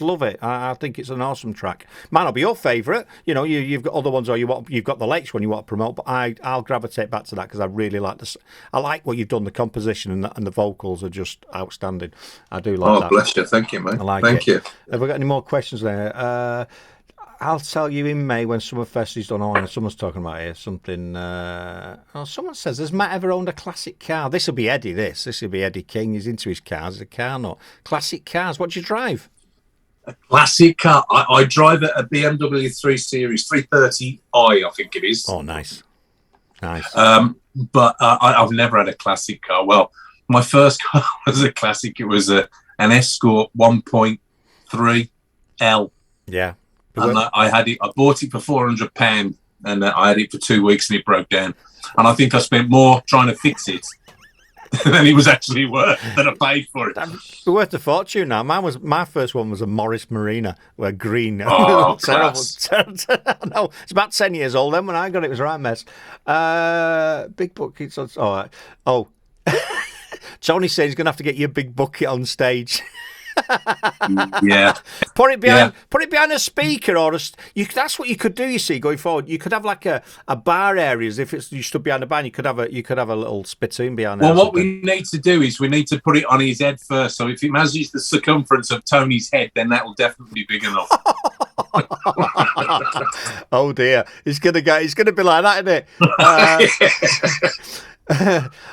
love it. I think it's an awesome track. Might not be your favourite. You know, you've got other ones, or you've got the latest one you want to promote. But I'll gravitate back to that because I really like this. I like what you've done. The composition and the vocals are just outstanding. I do like that. Bless you. Thank you, mate. I like Thank you. Have we got any more questions there? I'll tell you in May when Summerfest is done. Oh, someone's talking about here something. Someone says, has Matt ever owned a classic car? This will be Eddie. This will be Eddie King. He's into his cars. He's a car nut. Classic cars. What do you drive? A classic car. I drive a BMW 3 Series 330i, I think it is. Oh, nice. But I've never had a classic car. Well, my first car was a classic. It was an Escort 1.3 L. Yeah. And I had it. I bought it for £400, and I had it for 2 weeks, and it broke down. And I think I spent more trying to fix it than it was actually worth. Than I paid for it. It's worth a fortune now. My first one was a Morris Marina, where green. Oh, terrible. No, it's about 10 years old. Then when I got it, it was a right mess. Big buckets. Oh. Tony says he's going to have to get your big bucket on stage. Yeah. Put it behind a speaker, or that's what you could do. You see, going forward, you could have like a bar areas. If you stood behind a band, you could have a little spittoon behind. Well, what we need to do is we need to put it on his head first. So if it measures the circumference of Tony's head, then that will definitely be big enough. Oh dear, it's gonna be like that, isn't it?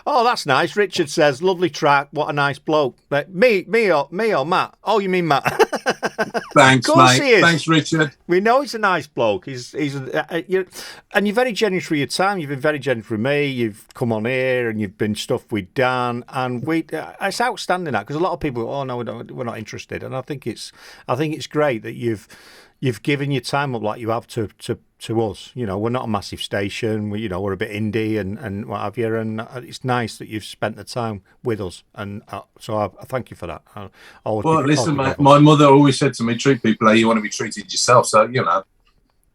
Oh, that's nice. Richard says, lovely track. What a nice bloke. Me or Matt? Oh, you mean Matt? Thanks, mate. He is. Thanks, Richard. We know he's a nice bloke. And you're very generous for your time. You've been very generous with me. You've come on here and you've been stuff with Dan, and it's outstanding that, because a lot of people, oh no, we're not interested. And I think it's great that you've given your time up like you have to us. You know, we're not a massive station. We're a bit indie and what have you. And it's nice that you've spent the time with us. And so I thank you for that. Listen, mate, my mother always said to me, treat people how you want to be treated yourself. So,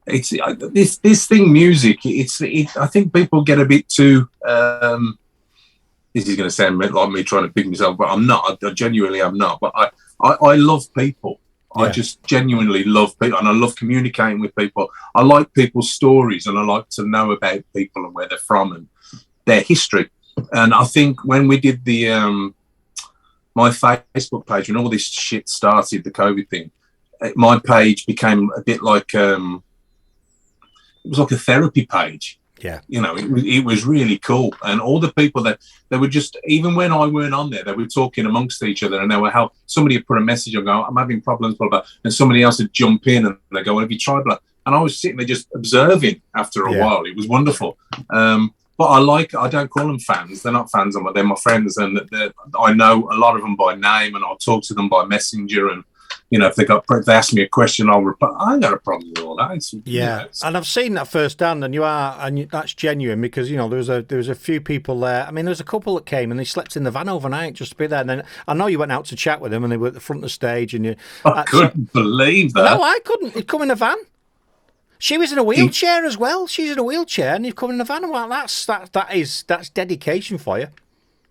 it's this thing, music. I think people get a bit too. This is going to sound like me trying to pick myself, but I'm not. I genuinely am not. But I love people. Yeah. I just genuinely love people, and I love communicating with people. I like people's stories, and I like to know about people and where they're from and their history. And I think when we did my Facebook page, when all this shit started, the COVID thing, my page became a bit like it was like a therapy page. Yeah, it was really cool, and all the people that they were just, even when I weren't on there, they were talking amongst each other, and they were how somebody would put a message and go, I'm having problems, blah, blah, and somebody else would jump in and they go, have you tried blah? And I was sitting there just observing after a while. It was wonderful. But I don't call them fans. They're not fans, they're my friends, and I know a lot of them by name, and I'll talk to them by messenger, and if they ask me a question, I'll reply. I ain't got a problem with all that. And I've seen that firsthand, and that's genuine, because there was a few people there. I mean, there was a couple that came and they slept in the van overnight just to be there. And then I know you went out to chat with them, and they were at the front of the stage, and I couldn't believe that. No, I couldn't. He'd come in a van. She was in a wheelchair as well. She's in a wheelchair, and you've come in a van. Well, that's dedication for you.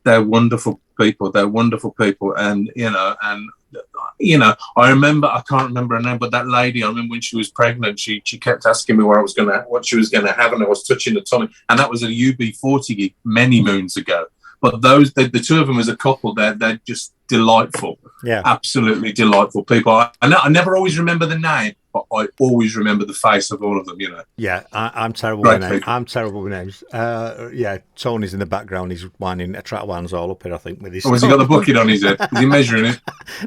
They're wonderful people. And I remember, I can't remember her name, but that lady, I remember when she was pregnant, she kept asking me what she was going to have, and I was touching the tummy, and that was a UB40 gig many moons ago. But the two of them as a couple, they're just delightful. Yeah, absolutely delightful people. I never always remember the name, but I always remember the face of all of them. Yeah, I'm terrible with names. I'm terrible with names. Tony's in the background. He's winding a track wands all up here, I think, with his. Oh, has he got the bucket on his head? Is he measuring it?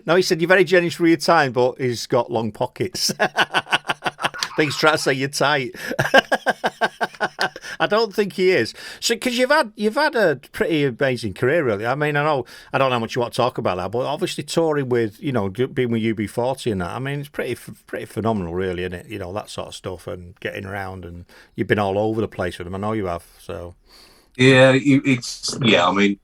No, he said you're very generous for your time, but he's got long pockets. I think he's trying to say you're tight. I don't think he is. So, because you've had a pretty amazing career, really. I mean, I don't know how much you want to talk about that, but obviously touring with, being with UB40 and that. I mean, it's pretty phenomenal, really, isn't it? That sort of stuff, and getting around, and you've been all over the place with them. I know you have. So. Yeah, I mean,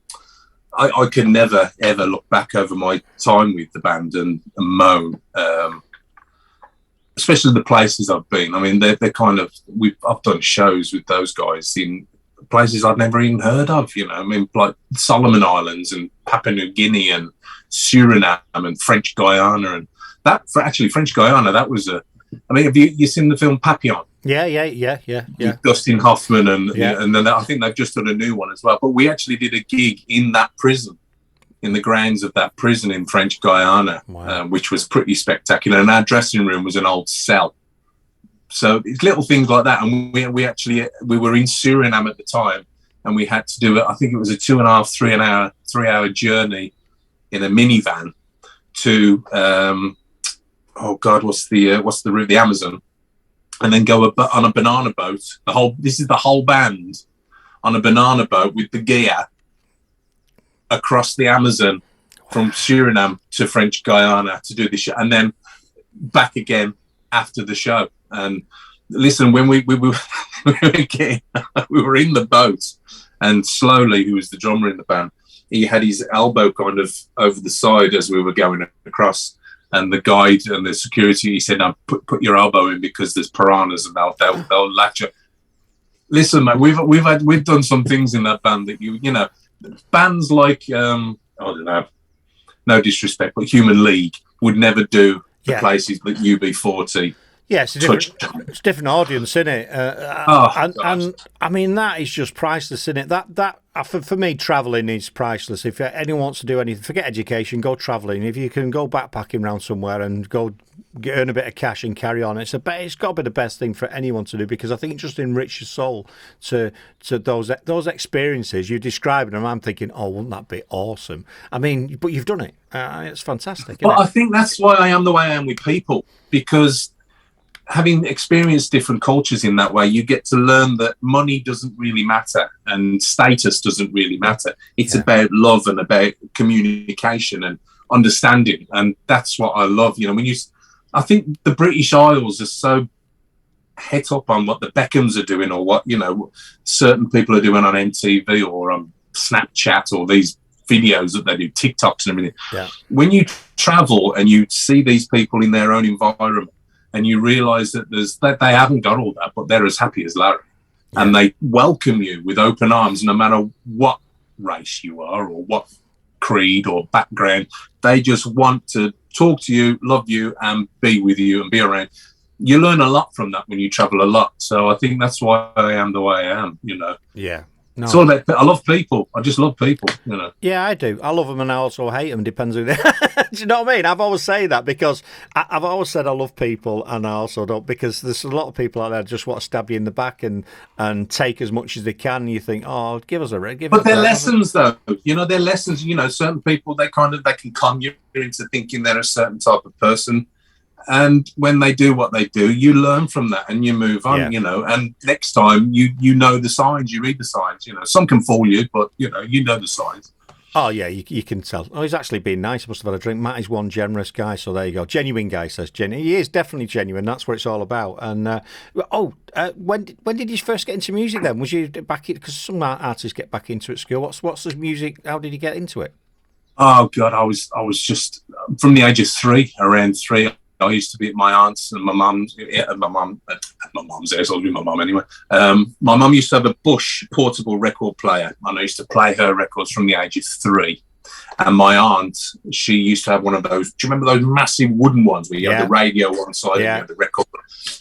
I could never ever look back over my time with the band and moan. Especially the places I've been. I mean, they're kind of. I've done shows with those guys in places I'd never even heard of. I mean, like Solomon Islands and Papua New Guinea and Suriname and French Guiana, and that. Actually, French Guiana. That was a. I mean, have you seen the film Papillon? Yeah. With Dustin Hoffman and then I think they've just done a new one as well. But we actually did a gig in that prison. In the grounds of that prison in French Guiana, wow. Which was pretty spectacular. And our dressing room was an old cell. So it's little things like that. And we were in Suriname at the time, and we had to do it. I think it was a 2.5, 3 hour journey in a minivan to what's the river, the Amazon, and then go on a banana boat. This is the whole band on a banana boat with the gear across the Amazon from Suriname to French Guyana to do the show, and then back again after the show. And listen, when we were we were in the boat, and slowly, who was the drummer in the band, he had his elbow kind of over the side as we were going across, and the guide and the security, he said, "No, put your elbow in because there's piranhas and they'll latch you." Listen, mate, we've done some things in that band that you know, bands like I don't know, no disrespect, but Human League would never do the places that UB40. Yeah, it's a different audience, isn't it? And I mean, that is just priceless, isn't it? That for me, travelling is priceless. If anyone wants to do anything, forget education, go travelling. If you can go backpacking around somewhere and go earn a bit of cash and carry on, it's got to be the best thing for anyone to do, because I think it just enriches your soul to those experiences. You're describing them, I'm thinking, oh, wouldn't that be awesome? I mean, but you've done it. It's fantastic. Well, I think that's why I am the way I am with people, because having experienced different cultures in that way, you get to learn that money doesn't really matter and status doesn't really matter. It's about love and about communication and understanding. And that's what I love. You know, I think the British Isles are so het up on what the Beckhams are doing, or what, you know, certain people are doing on MTV or on Snapchat, or these videos that they do, TikToks and everything. Yeah. When you travel and you see these people in their own environment, and you realise that they haven't got all that, but they're as happy as Larry. Yeah. And they welcome you with open arms, no matter what race you are or what creed or background. They just want to talk to you, love you, and be with you and be around. You learn a lot from that when you travel a lot. So I think that's why I am the way I am, you know. Yeah. No. It's all about, I love people. I just love people, you know. Yeah, I do. I love them and I also hate them. Depends who they are. Do you know what I mean? I've always said that, because I've always said I love people, and I also don't, because there's a lot of people out there just want to stab you in the back and take as much as they can. And you think, oh, give us a red. But they're lessons, though. You know, they're lessons. You know, certain people, they can con you into thinking they're a certain type of person. And when they do what they do, you learn from that and you move on, you know. And next time you know the signs, you read the signs, you know. Some can fool you, but, you know the signs. Oh, yeah, you can tell. Oh, he's actually been nice. He must have had a drink. Matt is one generous guy, so there you go. Genuine guy, says Jenny. He is definitely genuine. That's what it's all about. And, when did you first get into music then? Was you back in, because some artists get back into it at school. What's the music? How did you get into it? Oh, God, I was just, from the age of around three, I used to be at my aunt's and my mum's. My mum's there, so I'll be my mum anyway. My mum used to have a Bush portable record player, and I used to play her records from the age of 3. And my aunt, she used to have one of those. Do you remember those massive wooden ones where you had the radio on one side and you had the record?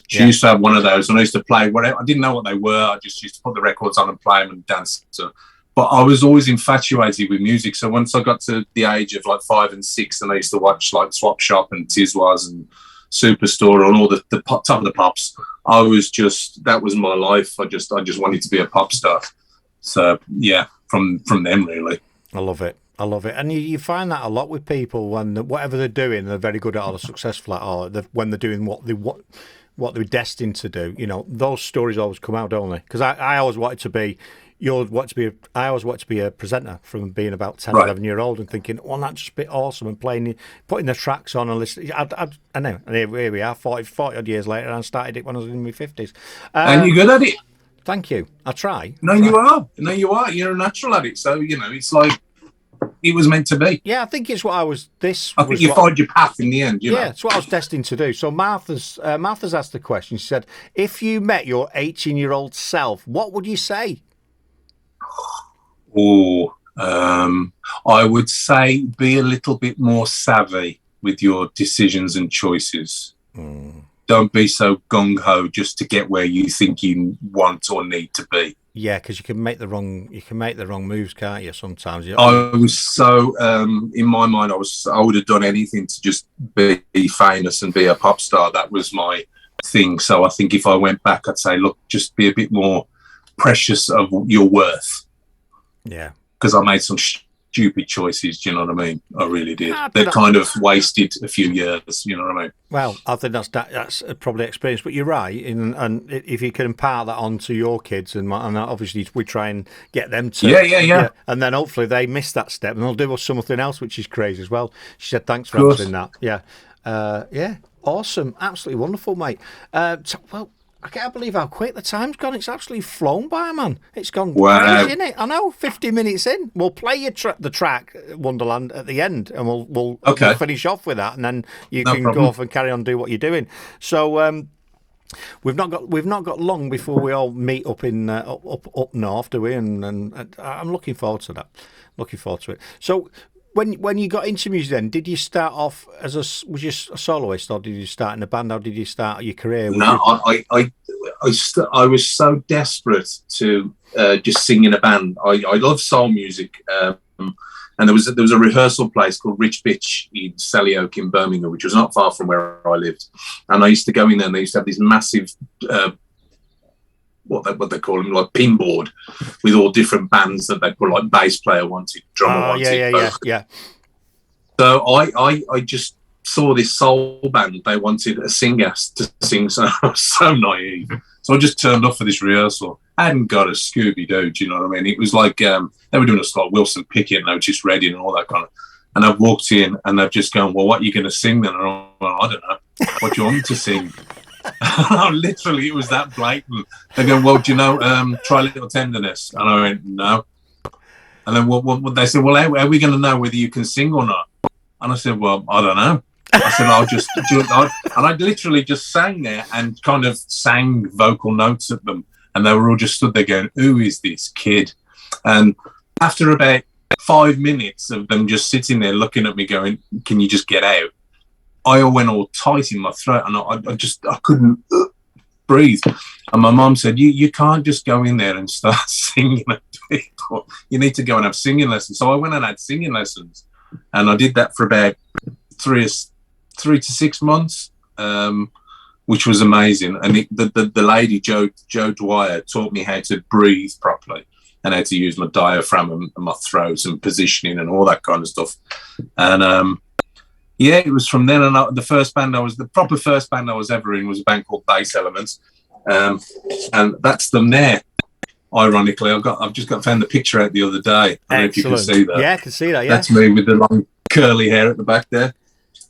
She used to have one of those, and I used to play whatever. I didn't know what they were. I just used to put the records on and play them and dance. But I was always infatuated with music. So once I got to the age of like 5 and 6, and I used to watch like Swap Shop and Tiswas and Superstore and all the top of the pops, that was my life. I just wanted to be a pop star. So yeah, from them really. I love it. And you find that a lot with people when whatever they're doing, they're very good at, or they're successful at, or when they're doing what they're destined to do. You know, those stories always come out, don't they? Because I always wanted to be. I always wanted to be a presenter from being about 10, 11 year old, and thinking, well, that'd just be awesome, and putting the tracks on and listening. I know, and here we are, 40 odd years later, and I started it when I was in my 50s. And you're good at it. Thank you. I try. You are. You're a natural at it. So, you know, it's like, it was meant to be. Yeah, I think it's what I was. I think you find your path in the end. You know? It's what I was destined to do. So Martha's asked the question. She said, if you met your 18-year-old self, what would you say? I would say be a little bit more savvy with your decisions and choices. Don't be so gung-ho just to get where you think you want or need to be. Yeah, because you can make the wrong moves, can't you? Sometimes. I was so in my mind, I would have done anything to just be famous and be a pop star. That was my thing. So I think if I went back, I'd say, look, just be a bit more precious of your worth. Yeah. Because I made some stupid choices, do you know what I mean? I really did. Yeah, They kind of wasted a few years, you know what I mean? Well, I think that's probably experience, but you're right. And if you can impart that onto your kids, and obviously we try and get them to... Yeah. And then hopefully they miss that step and they'll do something else, which is crazy as well. She said, thanks for answering that. Yeah. Awesome. Absolutely wonderful, mate. Well, I can't believe how quick the time's gone. It's absolutely flown by, man. It's gone crazy, isn't it? I know, 50 minutes in. We'll play the track, Wonderland, at the end, and we'll finish off with that, and then you can go off and carry on, do what you're doing. So we've not got long before we all meet up in up north, do we? And I'm looking forward to that. Looking forward to it. So when you got into music, then did you start off was you a soloist, or did you start in a band? How did you start your career? I was so desperate to just sing in a band. I love soul music, and there was a rehearsal place called Rich Bitch in Selly Oak in Birmingham, which was not far from where I lived. And I used to go in there, and they used to have these massive what they call them, like pinboard, with all different bands that they put, like bass player wanted, drummer wanted. Yeah. So I just saw this soul band. They wanted a singer to sing, so I was so naive. So I just turned up for this rehearsal. I hadn't got a Scooby-Doo, do you know what I mean? It was like they were doing a stuff like Wilson Pickett and Otis Redding and all that kind of. And I've walked in and they've just gone, well, what are you going to sing then? And I'm, well, I don't know. What do you want me to sing? Literally, it was that blatant. They go, well, do you know, Try a Little Tenderness? And I went, no. And then what they said, well, how are we going to know whether you can sing or not? And I said, well, I don't know. I said, I'll just do it. And I literally just sang there and kind of sang vocal notes at them. And they were all just stood there going, who is this kid? And after about 5 minutes of them just sitting there looking at me going, can you just get out? I went all tight in my throat, and I couldn't breathe. And my mum said, you can't just go in there and start singing at people. You need to go and have singing lessons. So I went and had singing lessons, and I did that for about 3 to 6 months, which was amazing. And the lady, Jo Dwyer, taught me how to breathe properly and how to use my diaphragm and my throat and positioning and all that kind of stuff. And yeah, it was from then. And the proper first band I was ever in was a band called Bass Elements, and that's them there. Ironically, I've just found the picture out the other day. I don't know if you can see that. Yeah, I can see that. Yeah, that's me with the long curly hair at the back there.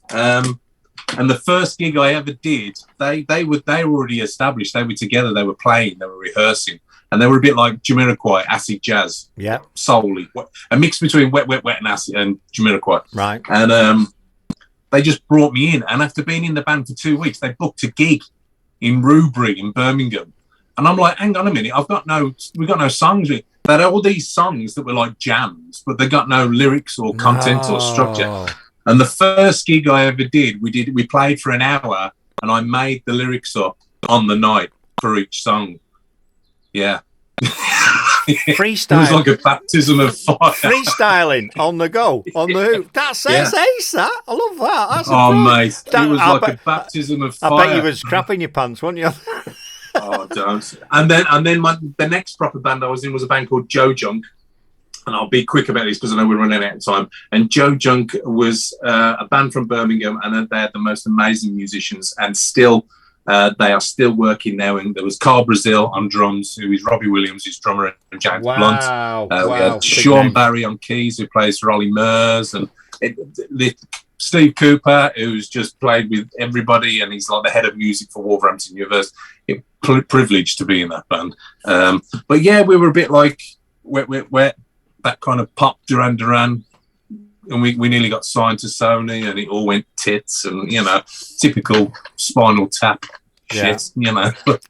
And the first gig I ever did, they were already established. They were together. They were playing. They were rehearsing, and they were a bit like Jamiroquai, acid jazz. Yeah, solely a mix between Wet, and acid and Jamiroquai. Right. And they just brought me in, and after being in the band for 2 weeks, they booked a gig in Rubery in Birmingham. And I'm like, hang on a minute, we've got no songs. They had all these songs that were like jams, but they got no lyrics or content or structure. And the first gig I ever did, we played for an hour, and I made the lyrics up on the night for each song. Yeah. Freestyle. It was like a baptism of fire. Freestyling on the go, on the hoop. That sounds ace, that. I love that. That's mate. It was like a baptism of fire. I bet you was crapping your pants, weren't you? Oh, don't. And then the next proper band I was in was a band called Joe Junk. And I'll be quick about this because I know we're running out of time. And Joe Junk was a band from Birmingham, and they had the most amazing musicians, and still they are still working now. And there was Carl Brazil on drums, who is Robbie Williams, who's drummer, and James Blunt. We had Sean Barry on keys, who plays for Ollie Murs, and Steve Cooper, who's just played with everybody, and he's like the head of music for Wolverhampton University. Privileged to be in that band. But yeah, we were a bit like wet, that kind of pop Duran Duran. And we nearly got signed to Sony, and it all went tits, and typical Spinal Tap shit, But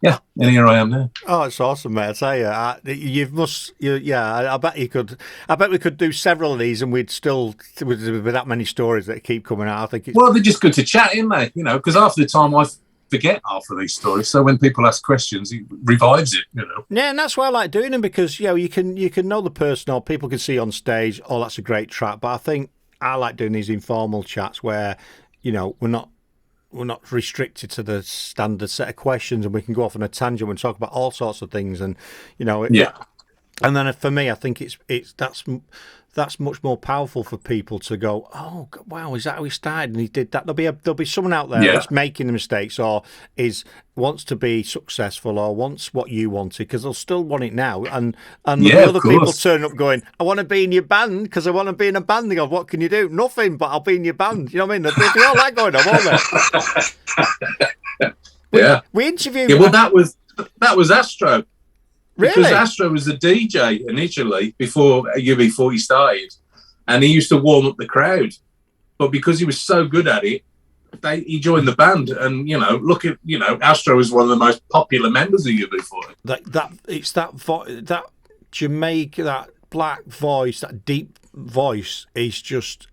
yeah, and here I am now. Oh, it's awesome, mate! I tell you, I bet you could. I bet we could do several of these, and we'd still with that many stories that keep coming out. I think. Well, they're just good to chat, aren't they? Because half the time I forget half of these stories, so when people ask questions, it revives it. Yeah, and that's why I like doing them, because you can know the person, or people can see on stage, oh, that's a great track. But I think I like doing these informal chats where we're not restricted to the standard set of questions, and we can go off on a tangent and talk about all sorts of things, and and then for me, I think that's much more powerful for people to go, oh wow, is that how he started? And he did that. There'll be someone out there that's making the mistakes, or wants to be successful, or wants what you wanted, because they'll still want it now. And the other people turn up going, I want to be in your band because I want to be in a band. They go, what can you do? Nothing, but I'll be in your band. You know what I mean? There'll be all that going on, won't there? We interviewed. Yeah, well, that was Astro. Really? Because Astro was the DJ initially before UB40 started, and he used to warm up the crowd. But because he was so good at it, he joined the band. And Astro was one of the most popular members of UB40. That Jamaica, that black voice, that deep voice is just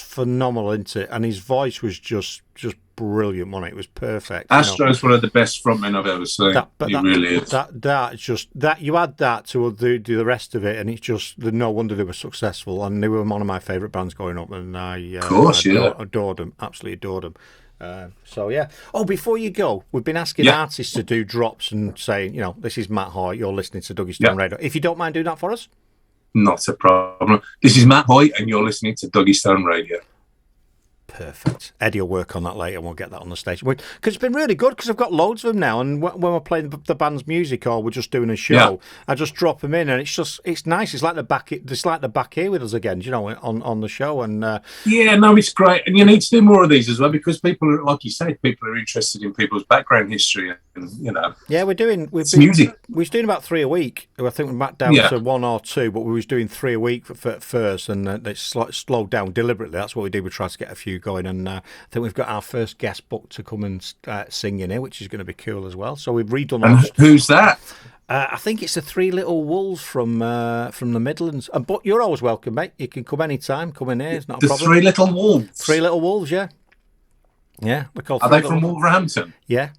phenomenal, isn't it? And his voice was just brilliant, wasn't it? It was perfect. Astro's one of the best frontmen I've ever seen. He really is. That you add that to do the rest of it, and it's just no wonder they were successful. And they were one of my favourite bands growing up, and I adored them, absolutely adored them. So yeah. Oh, before you go, we've been asking artists to do drops and saying, this is Matt Hoyt, you're listening to Duggystoneradio. If you don't mind doing that for us. Not a problem. This is Matt Hoyt, and you're listening to Duggystoneradio. Perfect. Eddie will work on that later, and we'll get that on the station. Because it's been really good, because I've got loads of them now, and when we're playing the band's music or we're just doing a show, I just drop them in, and it's nice. It's like they're back here with us again, on the show. And it's great, and you need to do more of these as well, because people are, like you say, people are interested in people's background history, and Yeah, music. We was doing about 3 a week. I think we're back down to 1 or 2, but we was doing 3 a week at first, and it's slowed down deliberately. That's what we did. We tried to get a few going, and I think we've got our first guest booked to come and sing in here, which is going to be cool as well. So we've redone. And who's that? I think it's the Three Little Wolves from the Midlands. But you're always welcome, mate. You can come anytime. Come in here. It's not a problem. The Three Little Wolves. Three Little Wolves, yeah. They're called. Are they from Wolverhampton? Yeah.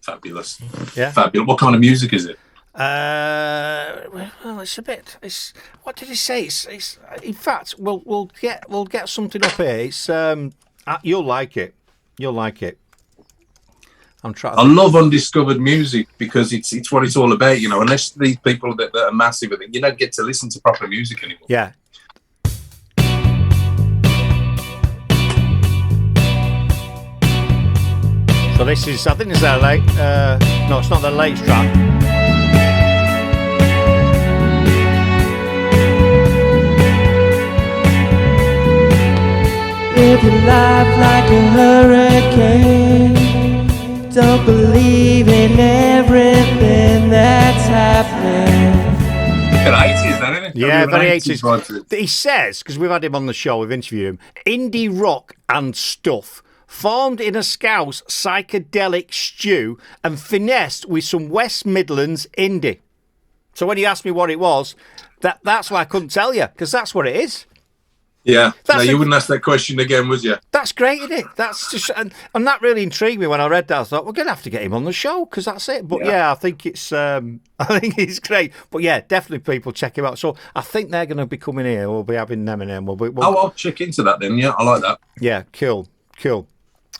Fabulous. Yeah. Fabulous. What kind of music is it? Well, it's a bit. What did he say? It's. In fact, we'll get something up here. It's you'll like it. You'll like it. I love undiscovered music, because it's what it's all about. Unless these people that are massive, you don't get to listen to proper music anymore. Yeah. So this is. I think it's their late. No, it's not their latest track. Live your life like a hurricane. Don't believe in everything that's happening. Very 80s, that, isn't it? Yeah, very 80s. He says, because we've had him on the show, we've interviewed him, indie rock and stuff, formed in a Scouse psychedelic stew and finessed with some West Midlands indie. So when you asked me what it was, that's why I couldn't tell you, because that's what it is. Yeah, you wouldn't ask that question again, would you? That's great, isn't it? That's just, and that really intrigued me when I read that. I thought we're going to have to get him on the show, because that's it. But I think it's great. But yeah, definitely people check him out. So I think they're going to be coming here. We'll be having them in here. I'll check into that then. Yeah, I like that. Yeah, cool.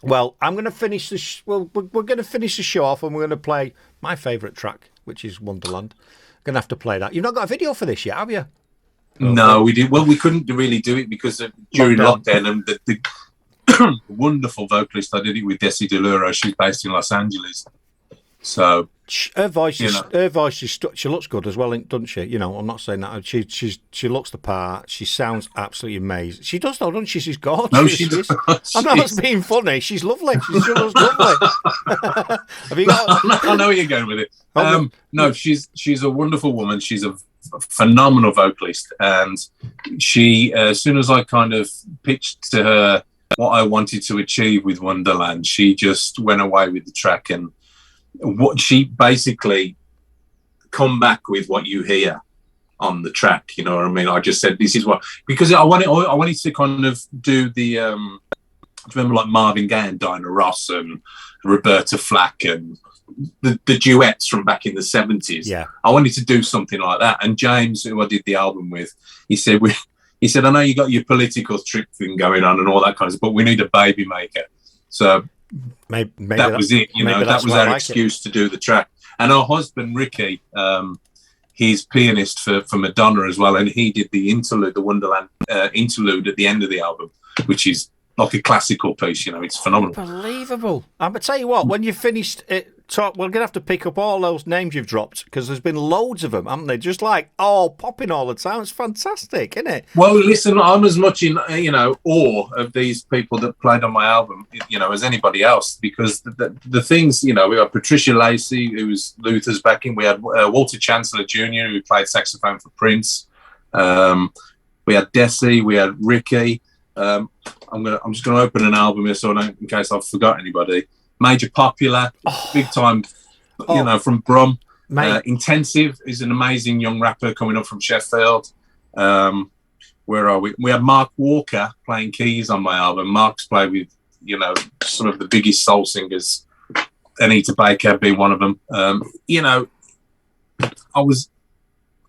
Well, I'm going to finish we're going to finish the show off, and we're going to play my favourite track, which is Wonderland. Going to have to play that. You've not got a video for this yet, have you? No, we did. Well, we couldn't really do it because during lockdown, and the wonderful vocalist I did it with, Desi Deluro, she's based in Los Angeles. So her voice is she looks good as well, doesn't she? I'm not saying that she looks the part. She sounds absolutely amazing. She does though, doesn't she? She's gorgeous. No, she does. I'm not being funny. She's lovely. She looks lovely. Have you got? I know where you're going with it. No, she's a wonderful woman. She's a phenomenal vocalist, and she, as soon as I kind of pitched to her what I wanted to achieve with Wonderland, she just went away with the track, and what she basically come back with what you hear on the track. You know what I mean? I just said this is what, because I wanted to kind of do the remember like Marvin Gaye and Dinah Ross and Roberta Flack and the duets from back in the 70s. Yeah, I wanted to do something like that. And James, who I did the album with, he said, I know you got your political trick thing going on and all that kind of stuff, but we need a baby maker. So maybe that was it. That was our excuse to do the track. And our husband Ricky, he's pianist for Madonna as well, and he did the interlude, the Wonderland interlude at the end of the album, which is like a classical piece. It's phenomenal. Unbelievable. I'm gonna tell you what. When you finished it, we're gonna have to pick up all those names you've dropped, because there's been loads of them, haven't they? Just popping all the time. It's fantastic, isn't it? Well, listen, I'm as much in awe of these people that played on my album, as anybody else, because the things, we had Patricia Lacey, who was Luther's backing. We had Walter Chancellor Jr., who played saxophone for Prince. We had Desi. We had Ricky. I'm just gonna open an album here, in case I've forgot anybody. Major Popular, big time, from Brum. Intensive is an amazing young rapper coming up from Sheffield. Where are we? We had Mark Walker playing keys on my album. Mark's played with, some of the biggest soul singers, Anita Baker being one of them. I was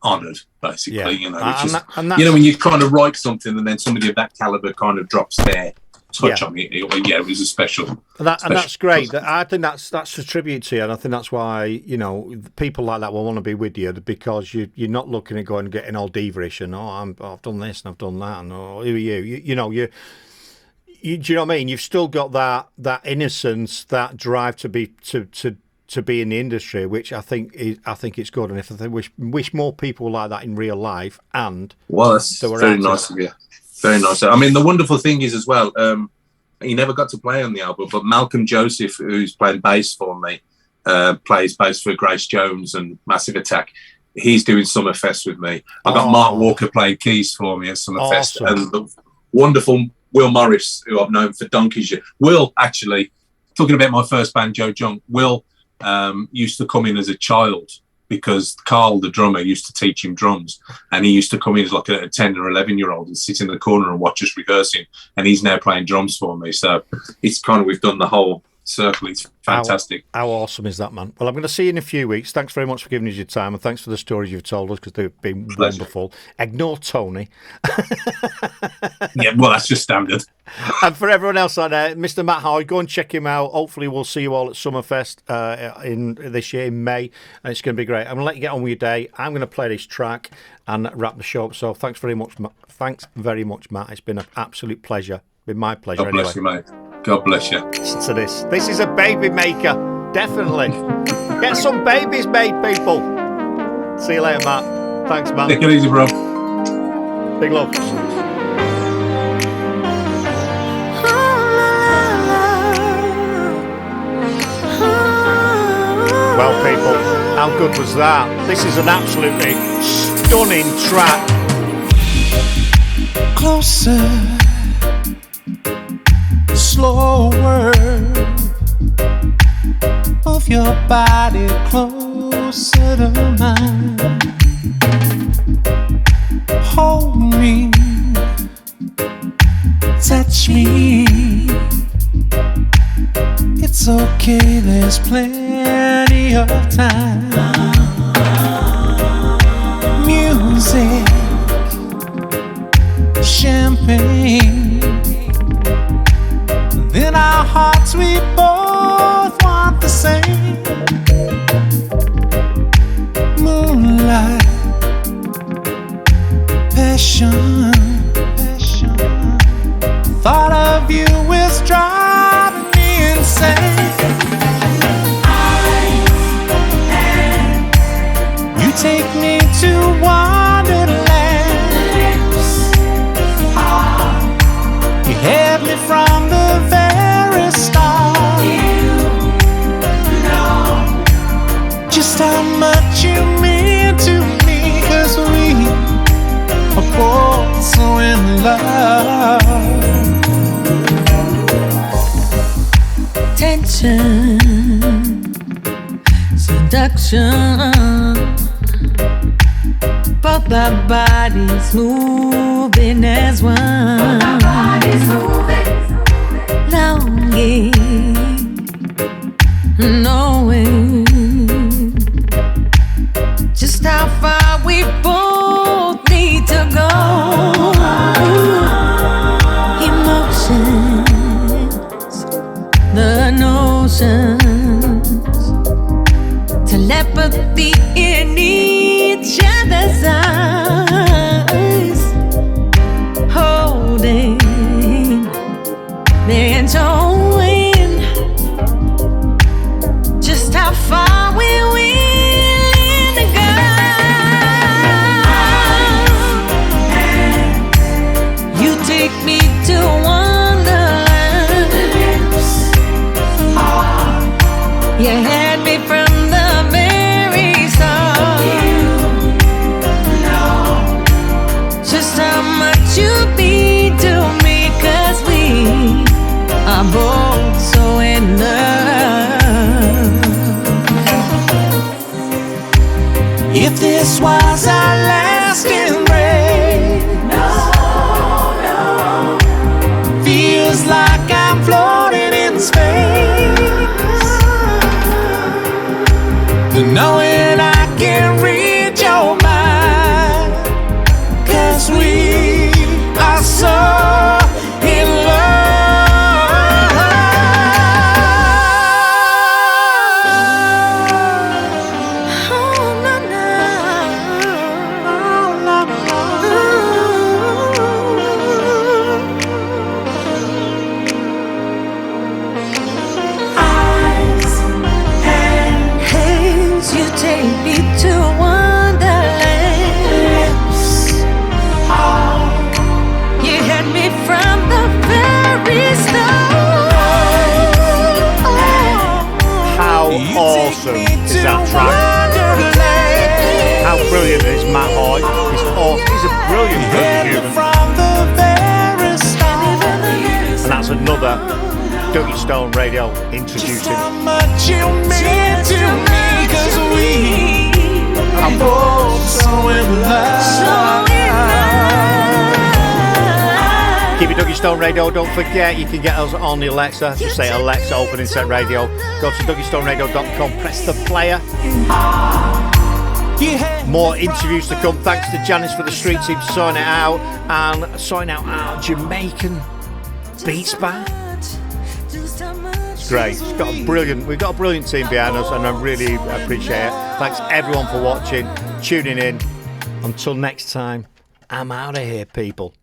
honoured, basically. When you kind of write something and then somebody of that calibre kind of drops their touch on it. It was a special. And that's great. I think that's a tribute to you, and I think that's why people like that will want to be with you, because you're not looking at going and getting all diva-ish and I've done this and I've done that and who are you? Do you know what I mean? You've still got that innocence, that drive to be in the industry, which I think it's good, and if I wish more people like that in real life. And that's very nice of you. Very nice. I mean, the wonderful thing is as well, he never got to play on the album, but Malcolm Joseph, who's playing bass for me, plays bass for Grace Jones and Massive Attack. He's doing Summerfest with me. I got Mark Walker playing keys for me at Summerfest. Awesome. And the wonderful Will Morris, who I've known for donkey's years. Will, actually, talking about my first band, Joe Junk, Will used to come in as a child, because Carl, the drummer, used to teach him drums, and he used to come in as like a 10 or 11-year-old and sit in the corner and watch us rehearsing, and he's now playing drums for me. So it's kind of, we've done the whole circle. It's fantastic. How awesome is that, man? Well, I'm going to see you in a few weeks. Thanks very much for giving us your time, and thanks for the stories you've told us, because they've been wonderful. Ignore Tony. Yeah, well, that's just standard. And for everyone else on there, Mr. Matt Howard, go and check him out. Hopefully we'll see you all at Summerfest in this year in May, and it's going to be great. I'm going to let you get on with your day. I'm going to play this track and wrap the show up. So thanks very much, Matt. It's been an absolute pleasure. Been my pleasure. God bless you, mate. God bless you. Listen to this. This is a baby maker. Definitely. Get some babies made, people. See you later, Matt. Thanks, man. Take it easy, bro. Big love. Well, people, how good was that? This is an absolutely stunning track. Closer, slower, move your body closer to mine. Hold me, touch me. It's okay, there's plenty of time. Music, champagne. In our hearts we both want the same. Moonlight, passion. Thought of you is driving me insane. You take me to Wonderland. You had me from the very start. You know just how much you mean to me, 'cause we are both so in love. Tension, seduction, both our bodies moving as one. Both our bodies moving, longing, knowing just how far we both need to go. Emotions Duggystoneradio introducing. Just how much you mean to me, 'cause we are both so in love. Keep it Duggystone Radio. Don't forget, you can get us on the Alexa. Just say Alexa, opening set radio. Go to duggystoneradio.com, press the player. More interviews to come. Thanks to Janice for the street team sorting it out and sorting out our Jamaican beats band. It's great. We've got a brilliant team behind us, and I really appreciate it. Thanks everyone for watching, tuning in. Until next time, I'm out of here, people.